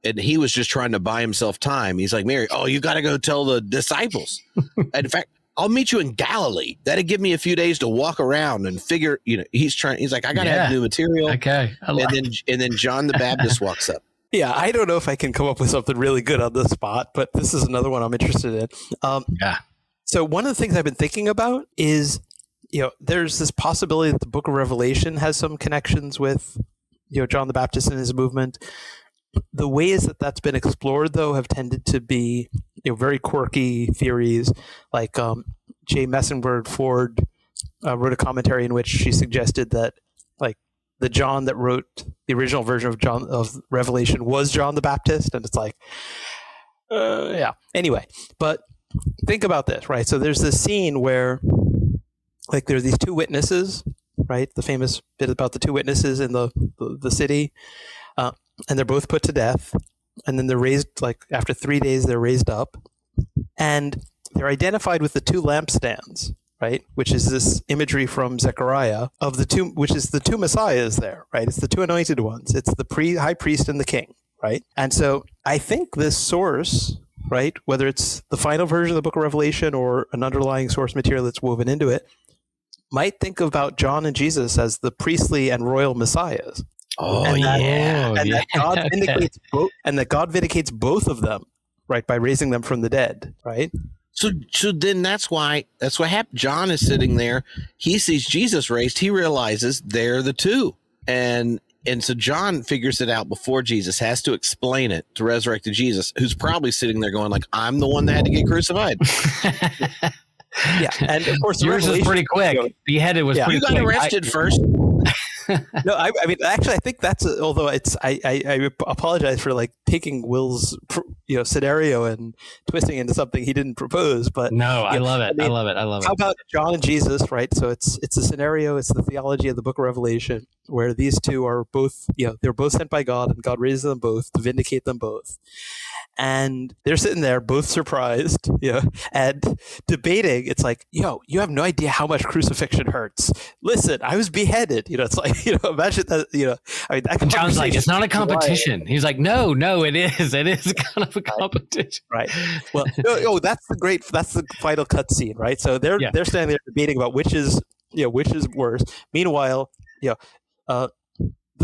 and he was just trying to buy himself time. He's like, Mary, you got to go tell the disciples. And in fact, I'll meet you in Galilee. That'd give me a few days to walk around and figure, he's like, I got to have new material. Okay. And then John the Baptist walks up. Yeah, I don't know if I can come up with something really good on the spot, but this is another one I'm interested in. So one of the things I've been thinking about is, there's this possibility that the Book of Revelation has some connections with, John the Baptist and his movement. The ways that that's been explored, though, have tended to be, very quirky theories. Like J. Messenberg Ford wrote a commentary in which she suggested that, the John that wrote the original version of Revelation was John the Baptist, and it's Anyway, but think about this, right? So there's this scene where, there are these two witnesses, right? The famous bit about the two witnesses in the city, and they're both put to death, and then they're raised. After 3 days, they're raised up, and they're identified with the two lampstands. Right, which is this imagery from Zechariah of the two, which is the two messiahs there, right? It's the two anointed ones. It's the high priest and the king, right? And so I think this source, right, whether it's the final version of the Book of Revelation or an underlying source material that's woven into it, might think about John and Jesus as the priestly and royal messiahs. That God vindicates both, and that God vindicates both of them, right, by raising them from the dead, right? So then that's what happened. John is sitting there. He sees Jesus raised. He realizes they're the two. And so John figures it out before Jesus has to explain it to resurrected Jesus, who's probably sitting there going I'm the one that had to get crucified. Yeah. And of course, yours is pretty quick. Beheaded was pretty quick. You got arrested first. No, I mean, actually, I think that's although it's I apologize for taking Will's scenario and twisting into something he didn't propose. But no, I love it. I love it. How about John and Jesus, right? So it's a scenario. It's the theology of the Book of Revelation where these two are both they're both sent by God, and God raises them both to vindicate them both. And they're sitting there both surprised, and debating. It's you have no idea how much crucifixion hurts. Listen, I was beheaded. It's imagine that, I mean, that John's like, it's not a competition. He's like, no, it is. It is kind of a competition. Right. Well, that's the final cut scene, right? So they're standing there debating about which is worse. Meanwhile, the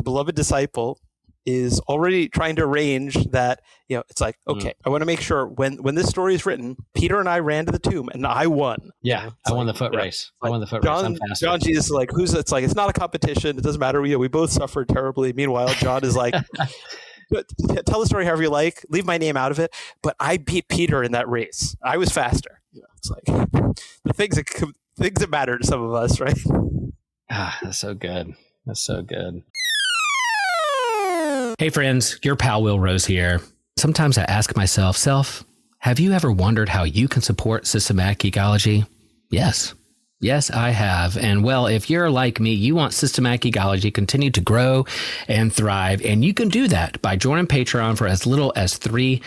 beloved disciple, is already trying to arrange that, it's like, okay, I want to make sure when this story is written, Peter and I ran to the tomb and I won. Yeah, I won the foot race. I won the foot race. I'm faster. John Jesus is like, it's not a competition. It doesn't matter. We both suffered terribly. Meanwhile, John is like, tell the story however you like. Leave my name out of it. But I beat Peter in that race. I was faster. It's like the things that matter to some of us, right? That's so good. That's so good. Hey friends, your pal Will Rose here. Sometimes I ask myself, have you ever wondered how you can support Systematic Geekology? Yes, I have. And well, if you're like me, you want Systematic Geekology to continue to grow and thrive. And you can do that by joining Patreon for as little as $3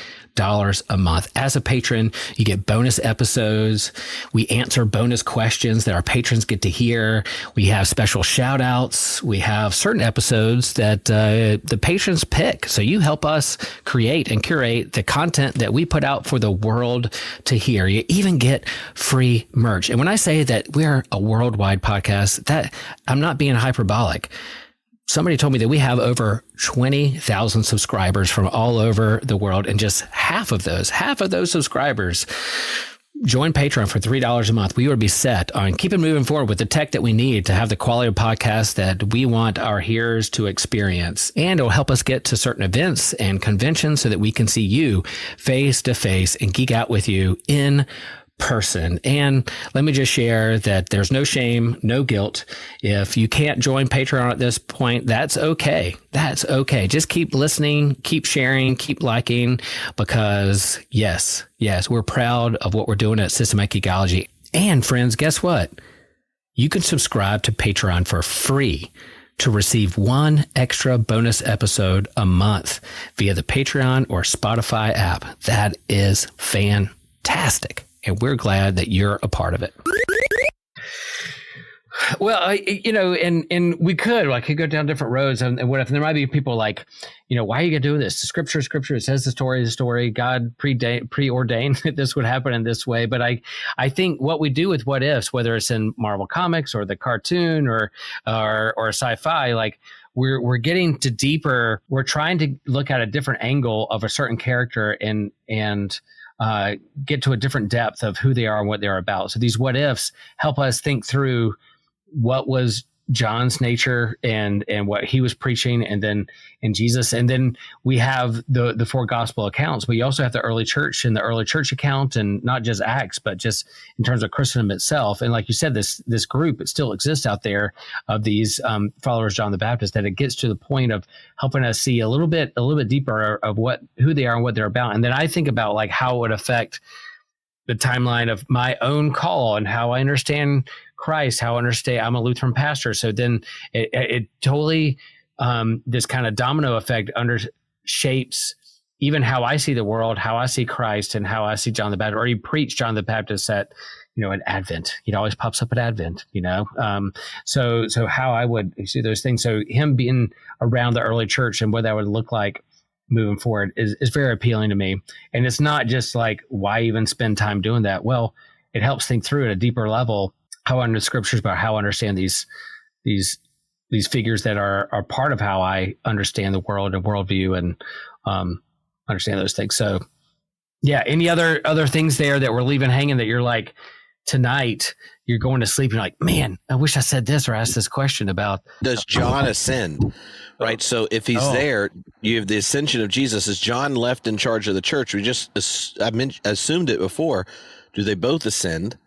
a month. As a patron, you get bonus episodes. We answer bonus questions that our patrons get to hear. We have special shout outs. We have certain episodes that the patrons pick. So you help us create and curate the content that we put out for the world to hear. You even get free merch. And when I say that we're a worldwide podcast, that I'm not being hyperbolic. Somebody told me that we have over 20,000 subscribers from all over the world, and just half of those subscribers join Patreon for $3 a month. We would be set on keeping moving forward with the tech that we need to have the quality of podcast that we want our hearers to experience. And it'll help us get to certain events and conventions so that we can see you face to face and geek out with you in person. And let me just share that there's no shame, no guilt. If you can't join Patreon at this point, that's okay. That's okay. Just keep listening, keep sharing, keep liking, because yes, we're proud of what we're doing at Systematic Geekology. And friends, guess what? You can subscribe to Patreon for free to receive one extra bonus episode a month via the Patreon or Spotify app. That is fantastic. And we're glad that you're a part of it. Well, and we could go down different roads. And what if there might be people like, why are you going to do this? Scripture, it says the story. God preordained that this would happen in this way. But I think what we do with what ifs, whether it's in Marvel Comics or the cartoon or sci-fi, like we're getting to deeper. We're trying to look at a different angle of a certain character and get to a different depth of who they are and what they're about. So these what ifs help us think through what was John's nature and what he was preaching, and then in Jesus. And then we have the four gospel accounts. We also have the early church and the early church account, and not just Acts, but just in terms of Christendom itself. And like you said, this group, it still exists out there of these followers of John the Baptist, that it gets to the point of helping us see a little bit deeper of who they are and what they're about. And then I think about like how it would affect the timeline of my own call and how I understand Christ, how I understand. I'm a Lutheran pastor. So then it totally, this kind of domino effect shapes even how I see the world, how I see Christ, and how I see John the Baptist. Or you preach John the Baptist at, at Advent. It always pops up at Advent, So how I would see those things. So him being around the early church and what that would look like moving forward is very appealing to me. And it's not just like, why even spend time doing that? Well, it helps think through at a deeper level how I understand scriptures, but how I understand these figures that are part of how I understand the world and worldview and understand those things. So yeah, any other things there that we're leaving hanging that you're like, tonight you're going to sleep, you're like, man, I wish I said this or asked this question about. Does John ascend? Right. So if he's there, you have the ascension of Jesus. Is John left in charge of the church? We just assumed it before. Do they both ascend?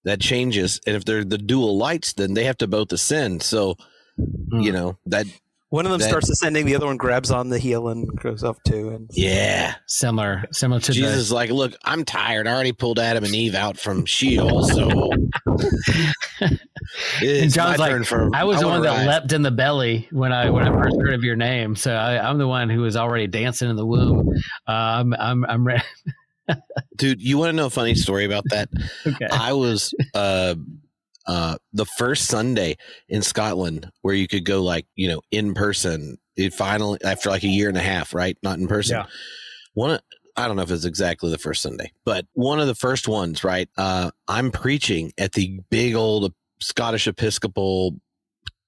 That changes. And if they're the dual lights, then they have to both ascend. So, that one of them starts ascending, the other one grabs on the heel and goes up too. And similar to Jesus is like, look, I'm tired. I already pulled Adam and Eve out from Sheol, so it's John's like, I was the one that leapt in the belly when I first heard of your name. So I'm the one who was already dancing in the womb. I'm ready. Dude, you want to know a funny story about that? Okay. I was the first Sunday in Scotland where you could go in person. It finally, after like a year and a half, right? Not in person. Yeah. I don't know if it's exactly the first Sunday, but one of the first ones, right? I'm preaching at the big old Scottish Episcopal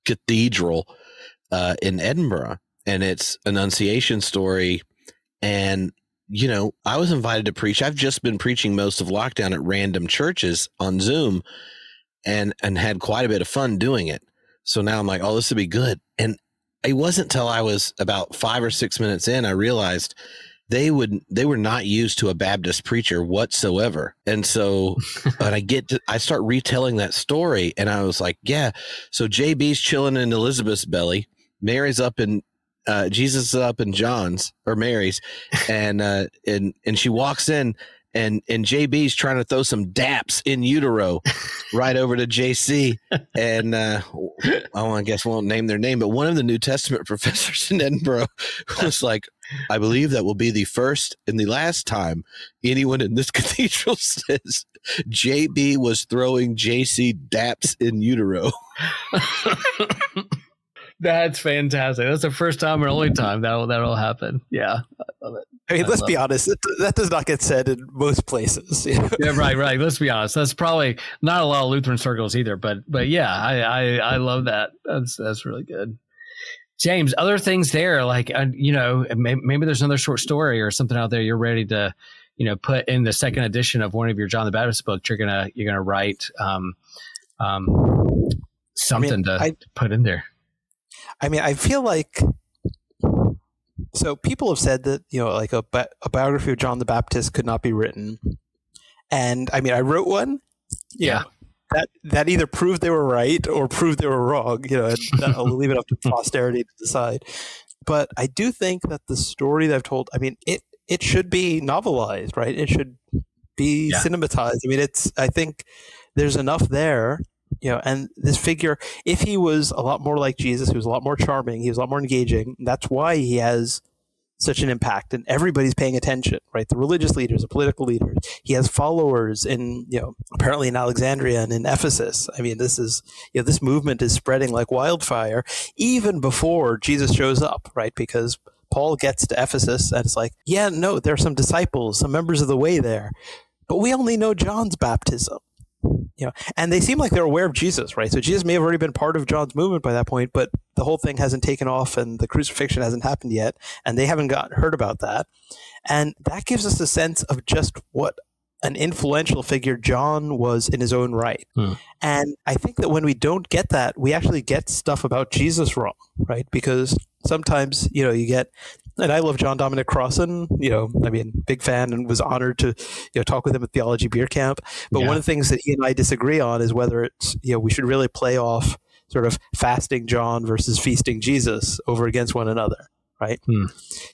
Cathedral in Edinburgh. and it's Annunciation story. And, you know, I was invited to preach. I've just been preaching most of lockdown at random churches on Zoom and had quite a bit of fun doing it. So now I'm like, oh, this would be good. And it wasn't till I was about 5 or 6 minutes in, I realized they were not used to a Baptist preacher whatsoever. And so when I start retelling that story, and I was like, yeah, so JB's chilling in Elizabeth's belly. Mary's up in, Jesus is up in John's or Mary's, and she walks in, and JB's trying to throw some daps in utero right over to JC. And I guess we won't name their name, but one of the New Testament professors in Edinburgh was like, I believe that will be the first and the last time anyone in this cathedral says JB was throwing JC daps in utero. That's fantastic. That's the first time and only time that'll happen. Yeah, I love it. I mean, let's be honest. That does not get said in most places. Yeah, right. Let's be honest. That's probably not a lot of Lutheran circles either. But yeah, I love that. That's really good. James, other things there, like maybe there's another short story or something out there you're ready to, put in the second edition of one of your John the Baptist books. You're gonna write something to put in there. I mean, I feel like, so people have said that, like a biography of John the Baptist could not be written. And I mean, I wrote one. Yeah. That either proved they were right or proved they were wrong, and I'll leave it up to posterity to decide. But I do think that the story that I've told, I mean, it should be novelized, right? It should be cinematized. I mean, I think there's enough there. And this figure, if he was a lot more like Jesus, he was a lot more charming, he was a lot more engaging. That's why he has such an impact, and everybody's paying attention, right? The religious leaders, the political leaders. He has followers in, apparently in Alexandria and in Ephesus. I mean, this is, this movement is spreading like wildfire even before Jesus shows up, right? Because Paul gets to Ephesus and it's like, yeah, no, there are some disciples, some members of the way there, but we only know John's baptism. And they seem like they're aware of Jesus, right? So Jesus may have already been part of John's movement by that point, but the whole thing hasn't taken off and the crucifixion hasn't happened yet, and they haven't heard about that. And that gives us a sense of just what an influential figure John was in his own right. And I think that when we don't get that, we actually get stuff about Jesus wrong, right? Because sometimes, you get, and I love John Dominic Crossan, big fan, and was honored to, talk with him at Theology Beer Camp. But one of the things that he and I disagree on is whether it's, we should really play off sort of fasting John versus feasting Jesus over against one another, right?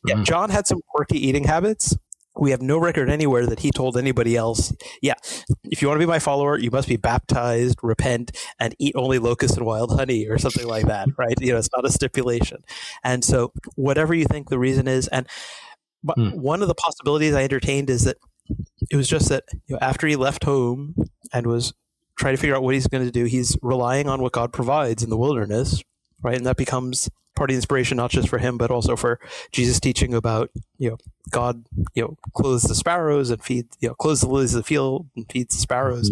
Yeah, John had some quirky eating habits. We have no record anywhere that he told anybody else, if you want to be my follower, you must be baptized, repent, and eat only locusts and wild honey or something like that, right? It's not a stipulation. And so whatever you think the reason is, and one of the possibilities I entertained is that it was just that after he left home and was trying to figure out what he's going to do, he's relying on what God provides in the wilderness, right? And that becomes part of the inspiration, not just for him, but also for Jesus teaching about, God, clothes the sparrows and feeds, clothes the lilies of the field and feeds the sparrows.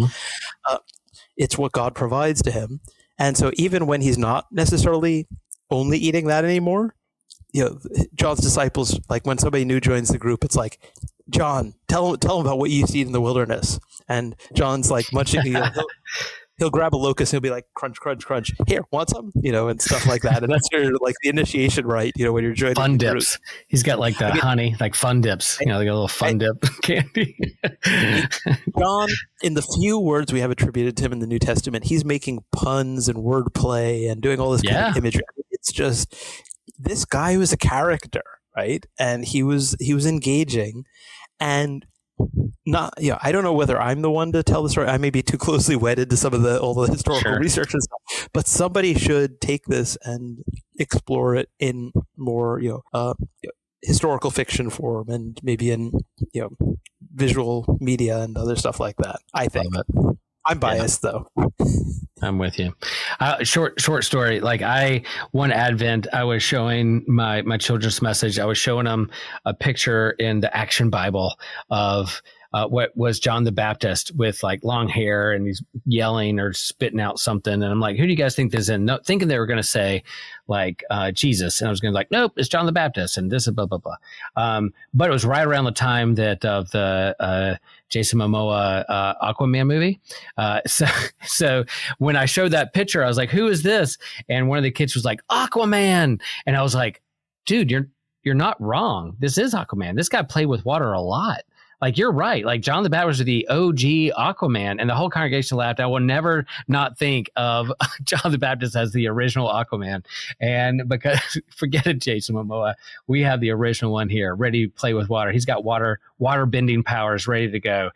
It's what God provides to him. And so even when he's not necessarily only eating that anymore, John's disciples, like when somebody new joins the group, it's like, John, tell him about what you see in the wilderness. And John's like munching, he'll grab a locust and he'll be like, crunch, crunch, crunch. Here, want some? And stuff like that. And that's your like the initiation, right? When you're joining fun the dips. group. He's got like the honey, like fun dips. Like a little fun dip candy. John, in the few words we have attributed to him in the New Testament, he's making puns and wordplay and doing all this kind of imagery. It's just this guy was a character, right? And he was engaging, and not, I don't know whether I'm the one to tell the story. I may be too closely wedded to some of all the historical research and stuff, but somebody should take this and explore it in more, historical fiction form and maybe in, visual media and other stuff like that. I think. I'm biased though. I'm with you. Short story. Like one Advent, I was showing my children's message. I was showing them a picture in the Action Bible of what was John the Baptist with like long hair and he's yelling or spitting out something. And I'm like, who do you guys think this is? No, thinking they were going to say like Jesus. And I was going to be like, nope, it's John the Baptist. And this is blah, blah, blah. But it was right around the time that of the Jason Momoa Aquaman movie. So when I showed that picture, I was like, who is this? And one of the kids was like, Aquaman. And I was like, dude, you're not wrong. This is Aquaman. This guy played with water a lot. Like, you're right. Like, John the Baptist was the OG Aquaman, and the whole congregation laughed. I will never not think of John the Baptist as the original Aquaman. And because, forget it, Jason Momoa, we have the original one here, ready to play with water. He's got water bending powers ready to go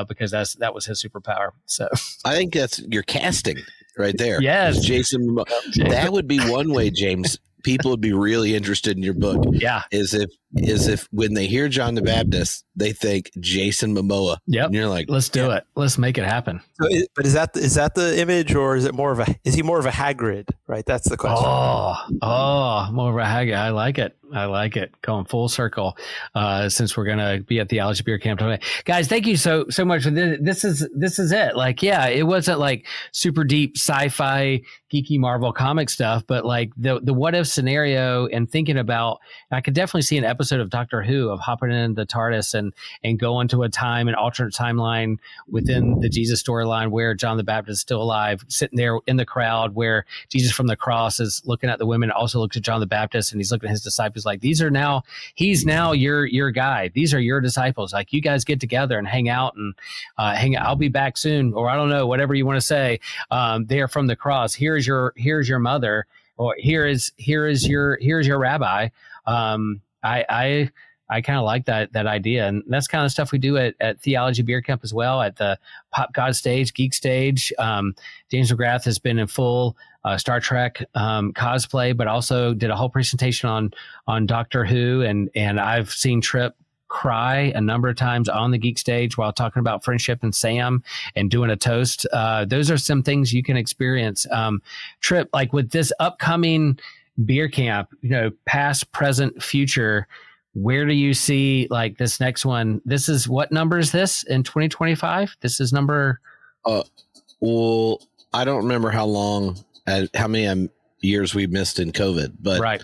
because that was his superpower. So I think that's your casting right there. Yes. Jason Momoa. That would be one way, James. People would be really interested in your book. Yeah. Is if when they hear John the Baptist, they think Jason Momoa. Yep. And you're like, let's do it. Let's make it happen. So but is that the image, or is he more of a Hagrid? Right. That's the question. Oh, more of a Hagrid. I like it. Going full circle. Since we're gonna be at Theology Beer Camp today, guys. Thank you so much for this. This is it. Like, yeah, it wasn't like super deep sci-fi geeky Marvel comic stuff, but like the what if scenario and thinking about. I could definitely see an episode of Doctor Who of hopping in the TARDIS and going to a time, an alternate timeline within the Jesus storyline where John the Baptist is still alive, sitting there in the crowd where Jesus from the cross is looking at the women, also looks at John the Baptist, and he's looking at his disciples like, he's now your guy. These are your disciples. Like, you guys get together and hang out and hang out. I'll be back soon, or I don't know, whatever you want to say. There from the cross. Here's your mother, or here is your rabbi. I kind of like that idea, and that's kind of stuff we do at Theology Beer Camp as well, at the Pop God stage, Geek stage. James McGrath has been in full Star Trek cosplay, but also did a whole presentation on Doctor Who, and I've seen Tripp cry a number of times on the Geek stage while talking about friendship and Sam and doing a toast. Those are some things you can experience. Tripp, like with this upcoming beer camp, past, present, future, where do you see like this next one? This is, what number is this in 2025? This is number. Well, I don't remember how many years we missed in COVID, but right.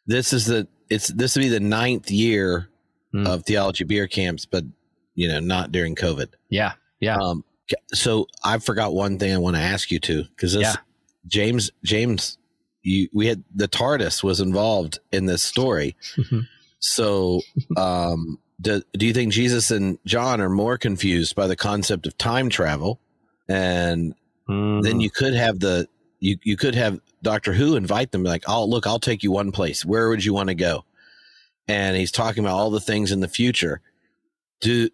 This will be the 9th year of Theology Beer Camps, but not during COVID. Yeah. So I forgot one thing I want to ask you too, because James, we had the TARDIS was involved in this story. Mm-hmm. So, do you think Jesus and John are more confused by the concept of time travel? And then you could have you could have Doctor Who invite them, like, I'll take you one place. Where would you want to go? And he's talking about all the things in the future. This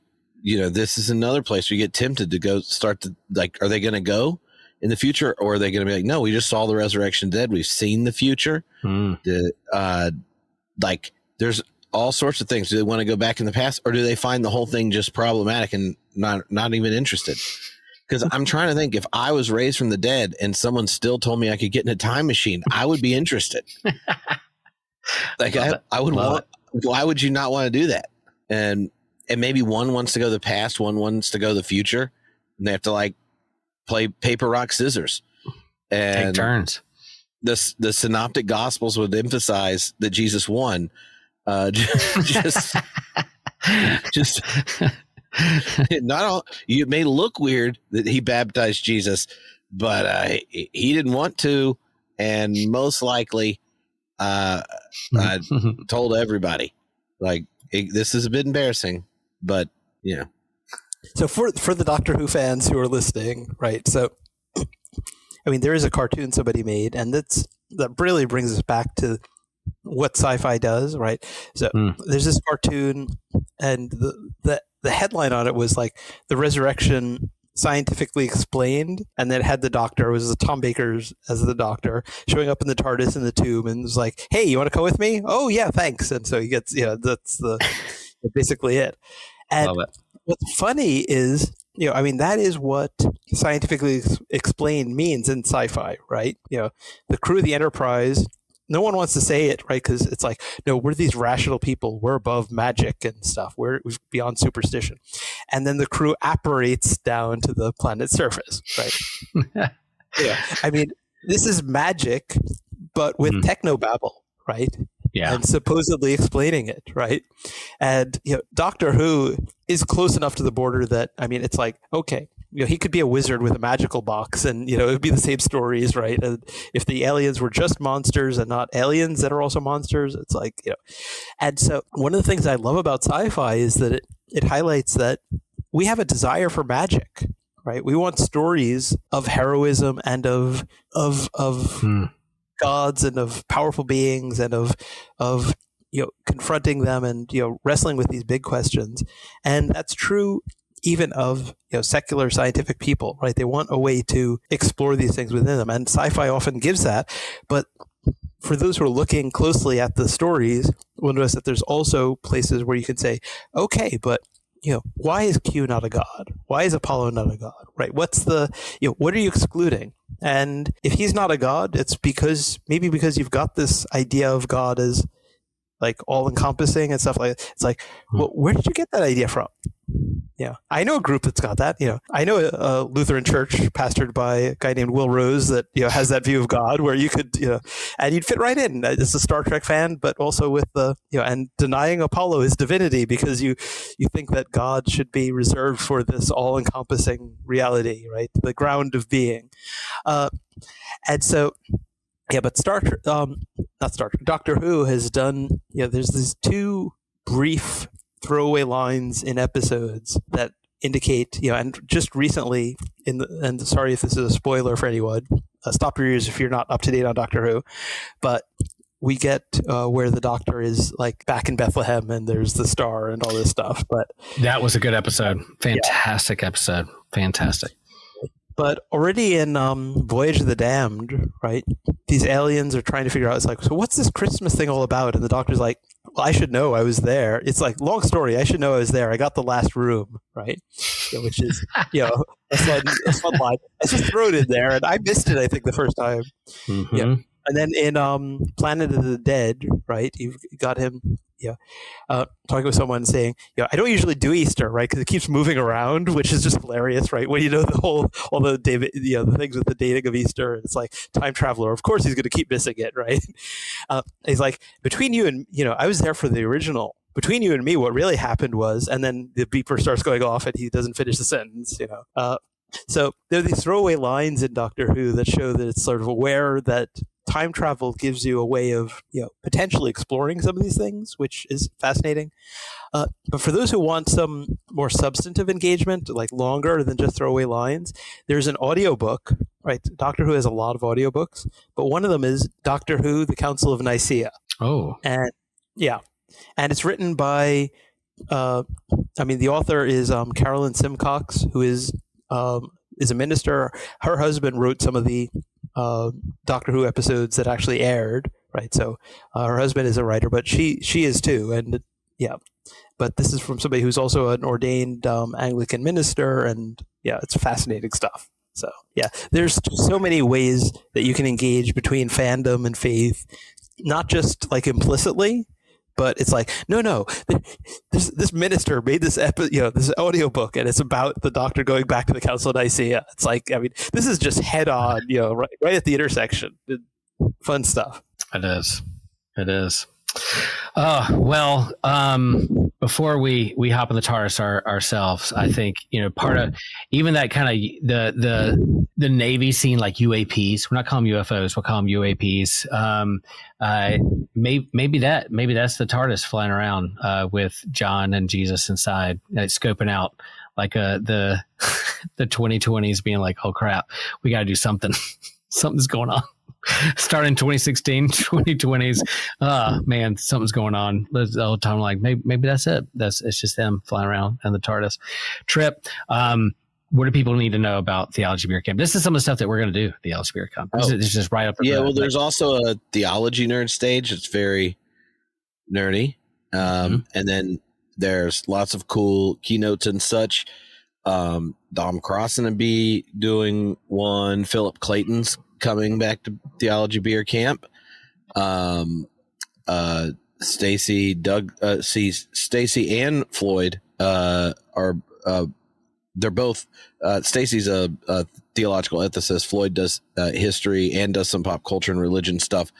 is another place where you get tempted to go are they going to go in the future, or are they going to be like, no, we just saw the resurrection dead. We've seen the future. There's all sorts of things. Do they want to go back in the past, or do they find the whole thing just problematic and not even interested? Because I'm trying to think, if I was raised from the dead and someone still told me I could get in a time machine, I would be interested. I would want. Why would you not want to do that? And maybe one wants to go to the past, one wants to go to the future, and they have to play paper, rock, scissors, and take turns. The synoptic gospels would emphasize that Jesus won. Just not all. You may look weird that he baptized Jesus, but he didn't want to, and most likely told everybody. This is a bit embarrassing, but So for the Doctor Who fans who are listening, right? So, I mean, there is a cartoon somebody made, and that really brings us back to what sci-fi does, right? So there's this cartoon, and the headline on it was like the resurrection scientifically explained, and then it had the Doctor, it was Tom Baker's as the Doctor, showing up in the TARDIS in the tube, and was like, "Hey, you want to come with me?" "Oh yeah, thanks." And so he gets, that's basically it. And Love it. What's funny is, that is what scientifically explained means in sci-fi, right? The crew of the Enterprise no one wants to say it, right? Because it's like, no, we're these rational people. We're above magic and stuff. We're beyond superstition. And then the crew apparates down to the planet's surface, right? Yeah. I mean, this is magic, but with technobabble, right? Yeah. And supposedly explaining it, right? And Doctor Who is close enough to the border that, I mean, it's like, okay, he could be a wizard with a magical box, and it would be the same stories, right? And if the aliens were just monsters and not aliens that are also monsters, it's like, And so one of the things I love about sci-fi is that it highlights that we have a desire for magic, right? We want stories of heroism and of gods and of powerful beings and of confronting them and wrestling with these big questions. And that's true even of secular scientific people, right? They want a way to explore these things within them, and sci-fi often gives that. But for those who are looking closely at the stories, we'll notice that there's also places where you can say, okay, but why is Q not a god? Why is Apollo not a god? Right? What's the what are you excluding? And if he's not a god, it's because you've got this idea of God as like all encompassing and stuff like that. It's like, well, where did you get that idea from? Yeah, I know a group that's got that. I know a Lutheran church pastored by a guy named Will Rose that has that view of God, where you could and you'd fit right in as a Star Trek fan, but also with the and denying Apollo his divinity because you think that God should be reserved for this all-encompassing reality, right? The ground of being, and so. Yeah, but Doctor Who has done. There's these two brief throwaway lines in episodes that indicate, and just recently and sorry if this is a spoiler for anyone, stop your ears if you're not up to date on Doctor Who, but we get where the Doctor is like back in Bethlehem and there's the star and all this stuff. But that was a good episode. Fantastic episode. Fantastic. But already in Voyage of the Damned, right, these aliens are trying to figure out, it's like, so what's this Christmas thing all about? And the Doctor's like, well, I should know, I was there. It's like, long story, I should know I was there. I got the last room, right? Which is, a fun line. I just threw it in there, and I missed it, I think, the first time. Mm-hmm. Yeah. And then in Planet of the Dead, right, you've got him talking with someone saying, I don't usually do Easter, right, because it keeps moving around, which is just hilarious, right? When all the David, the things with the dating of Easter, it's like time traveler. Of course, he's going to keep missing it, right? He's like, between you and I was there for the original. Between you and me, what really happened was, and then the beeper starts going off, and he doesn't finish the sentence, So there are these throwaway lines in Doctor Who that show that it's sort of aware that time travel gives you a way of potentially exploring some of these things, which is fascinating. But for those who want some more substantive engagement, like longer than just throwaway lines, there's an audiobook, right? Doctor Who has a lot of audiobooks, but one of them is Doctor Who, The Council of Nicaea. Oh. And it's written by the author is Carolyn Simcox, who is a minister. Her husband wrote some of the Doctor Who episodes that actually aired, right? So her husband is a writer, but she is too, and But this is from somebody who's also an ordained Anglican minister, and it's fascinating stuff. So there's so many ways that you can engage between fandom and faith, not just like implicitly. But it's like, no, this minister made this this audiobook, and it's about the Doctor going back to the Council of Nicaea. It's like, this is just head on, right at the intersection. Fun stuff. It is. Well, before we hop in the TARDIS ourselves, I think, part of even that kind of the Navy scene, like UAPs, we're not calling them UFOs, we'll call them UAPs. Maybe that's the TARDIS flying around with John and Jesus inside, scoping out like the 2020s, being like, oh crap, we got to do something. Something's going on. Starting 2016, 2020s. Man, something's going on. The whole time, like maybe that's it. It's just them flying around in the TARDIS. Tripp, what do people need to know about Theology Beer Camp? This is some of the stuff that we're going to do. Theology Beer Camp. This is just right up. Well, there's also a theology nerd stage. It's very nerdy, and then there's lots of cool keynotes and such. Dom Crossan will be doing one. Philip Clayton's coming back to Theology Beer Camp. Stacy, Stacy and Floyd are they're both. Stacy's a theological ethicist. Floyd does history and does some pop culture and religion stuff.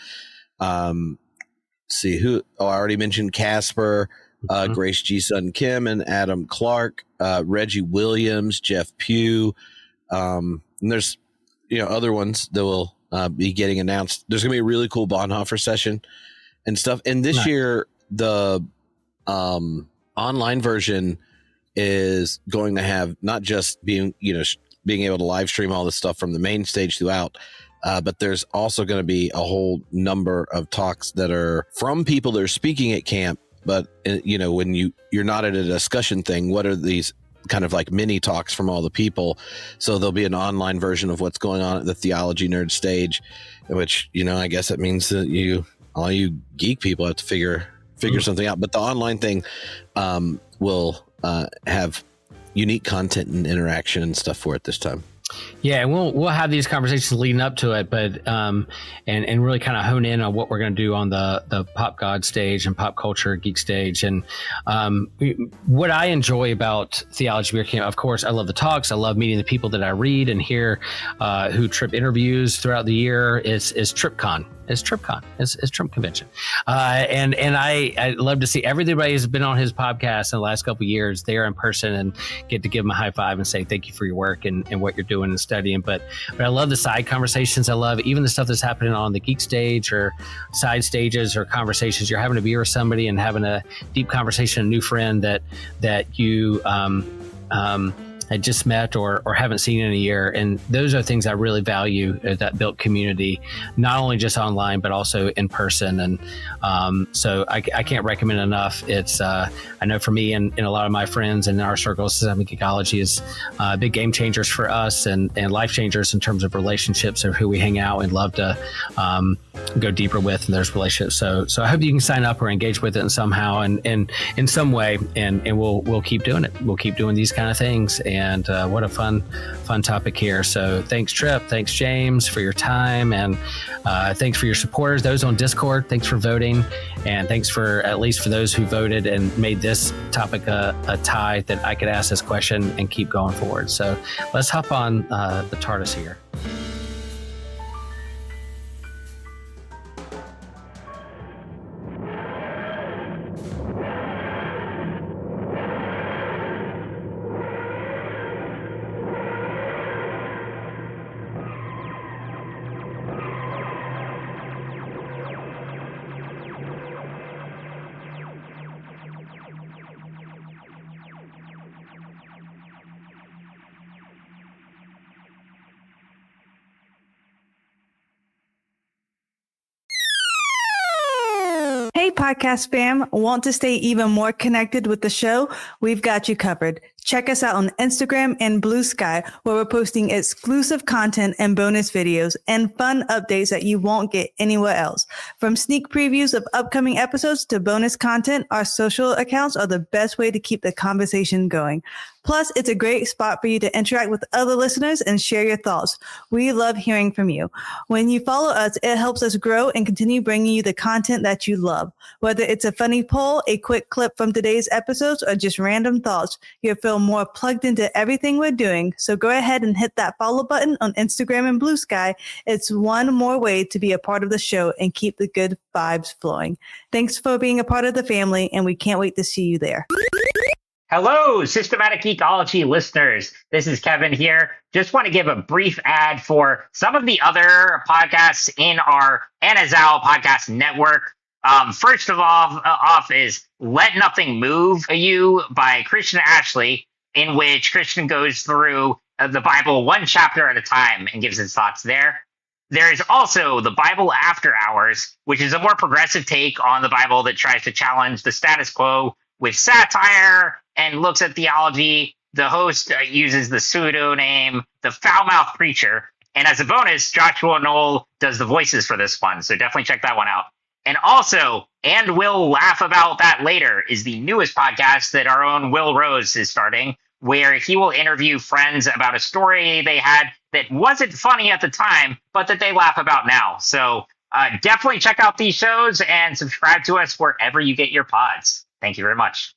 See who? Oh, I already mentioned Casper, Grace G. Sutton Kim, and Adam Clark, Reggie Williams, Jeff Pugh, and there's other ones that will be getting announced. There's gonna be a really cool Bonhoeffer session and stuff. And this year, the online version is going to have not just being able to live stream all this stuff from the main stage throughout, but there's also going to be a whole number of talks that are from people that are speaking at camp. But when you're not at a discussion thing, what are these kind of like mini talks from all the people? So there'll be an online version of what's going on at the Theology Nerd stage, which I guess it means that all you geek people have to figure something out. But the online thing will have unique content and interaction and stuff for it this time. Yeah, and we'll have these conversations leading up to it, but and really kind of hone in on what we're going to do on the Pop God stage and pop culture geek stage. And what I enjoy about Theology Beer Camp, of course, I love the talks. I love meeting the people that I read and hear who Tripp interviews throughout the year. Is TrippCon. It's TrippCon. It's Trump Convention. And I love to see everybody who's been on his podcast in the last couple of years there in person and get to give them a high five and say thank you for your work and what you're doing and studying. But I love the side conversations. I love even the stuff that's happening on the geek stage or side stages or conversations. You're having a beer with somebody and having a deep conversation, a new friend that you had just met or haven't seen in a year. And those are things I really value, that built community, not only just online, but also in person. And so I can't recommend enough. It's, I know for me and a lot of my friends in our circle, Systematic Geekology is big game changers for us and life changers in terms of relationships of who we hang out and love to go deeper with in those relationships. So I hope you can sign up or engage with it somehow and in some way, and we'll keep doing it. We'll keep doing these kind of things. And what a fun topic here. So thanks, Tripp. Thanks, James, for your time. And thanks for your supporters, those on Discord. Thanks for voting. And thanks for, at least for those who voted and made this topic a tie that I could ask this question and keep going forward. So let's hop on the TARDIS here. Hey, podcast fam, want to stay even more connected with the show? We've got you covered. Check us out on Instagram and Blue Sky, where we're posting exclusive content and bonus videos and fun updates that you won't get anywhere else. From sneak previews of upcoming episodes to bonus content, our social accounts are the best way to keep the conversation going. Plus, it's a great spot for you to interact with other listeners and share your thoughts. We love hearing from you. When you follow us, it helps us grow and continue bringing you the content that you love. Whether it's a funny poll, a quick clip from today's episodes, or just random thoughts, you'll feel more plugged into everything we're doing. So go ahead and hit that follow button on Instagram and Blue Sky. It's one more way to be a part of the show and keep the good vibes flowing. Thanks for being a part of the family, and we can't wait to see you there. Hello, Systematic Geekology listeners. This is Kevin here. Just want to give a brief ad for some of the other podcasts in our Anazao podcast network. First of all, off is Let Nothing Move You by Christian Ashley, in which Christian goes through the Bible one chapter at a time and gives his thoughts there. There is also the Bible After Hours, which is a more progressive take on the Bible that tries to challenge the status quo with satire and looks at theology. The host uses the pseudonym The Foul-Mouthed Preacher. And as a bonus, Joshua Knoll does the voices for this one. So definitely check that one out. And also, and we'll laugh about that later, is the newest podcast that our own Will Rose is starting, where he will interview friends about a story they had that wasn't funny at the time, but that they laugh about now. So definitely check out these shows and subscribe to us wherever you get your pods. Thank you very much.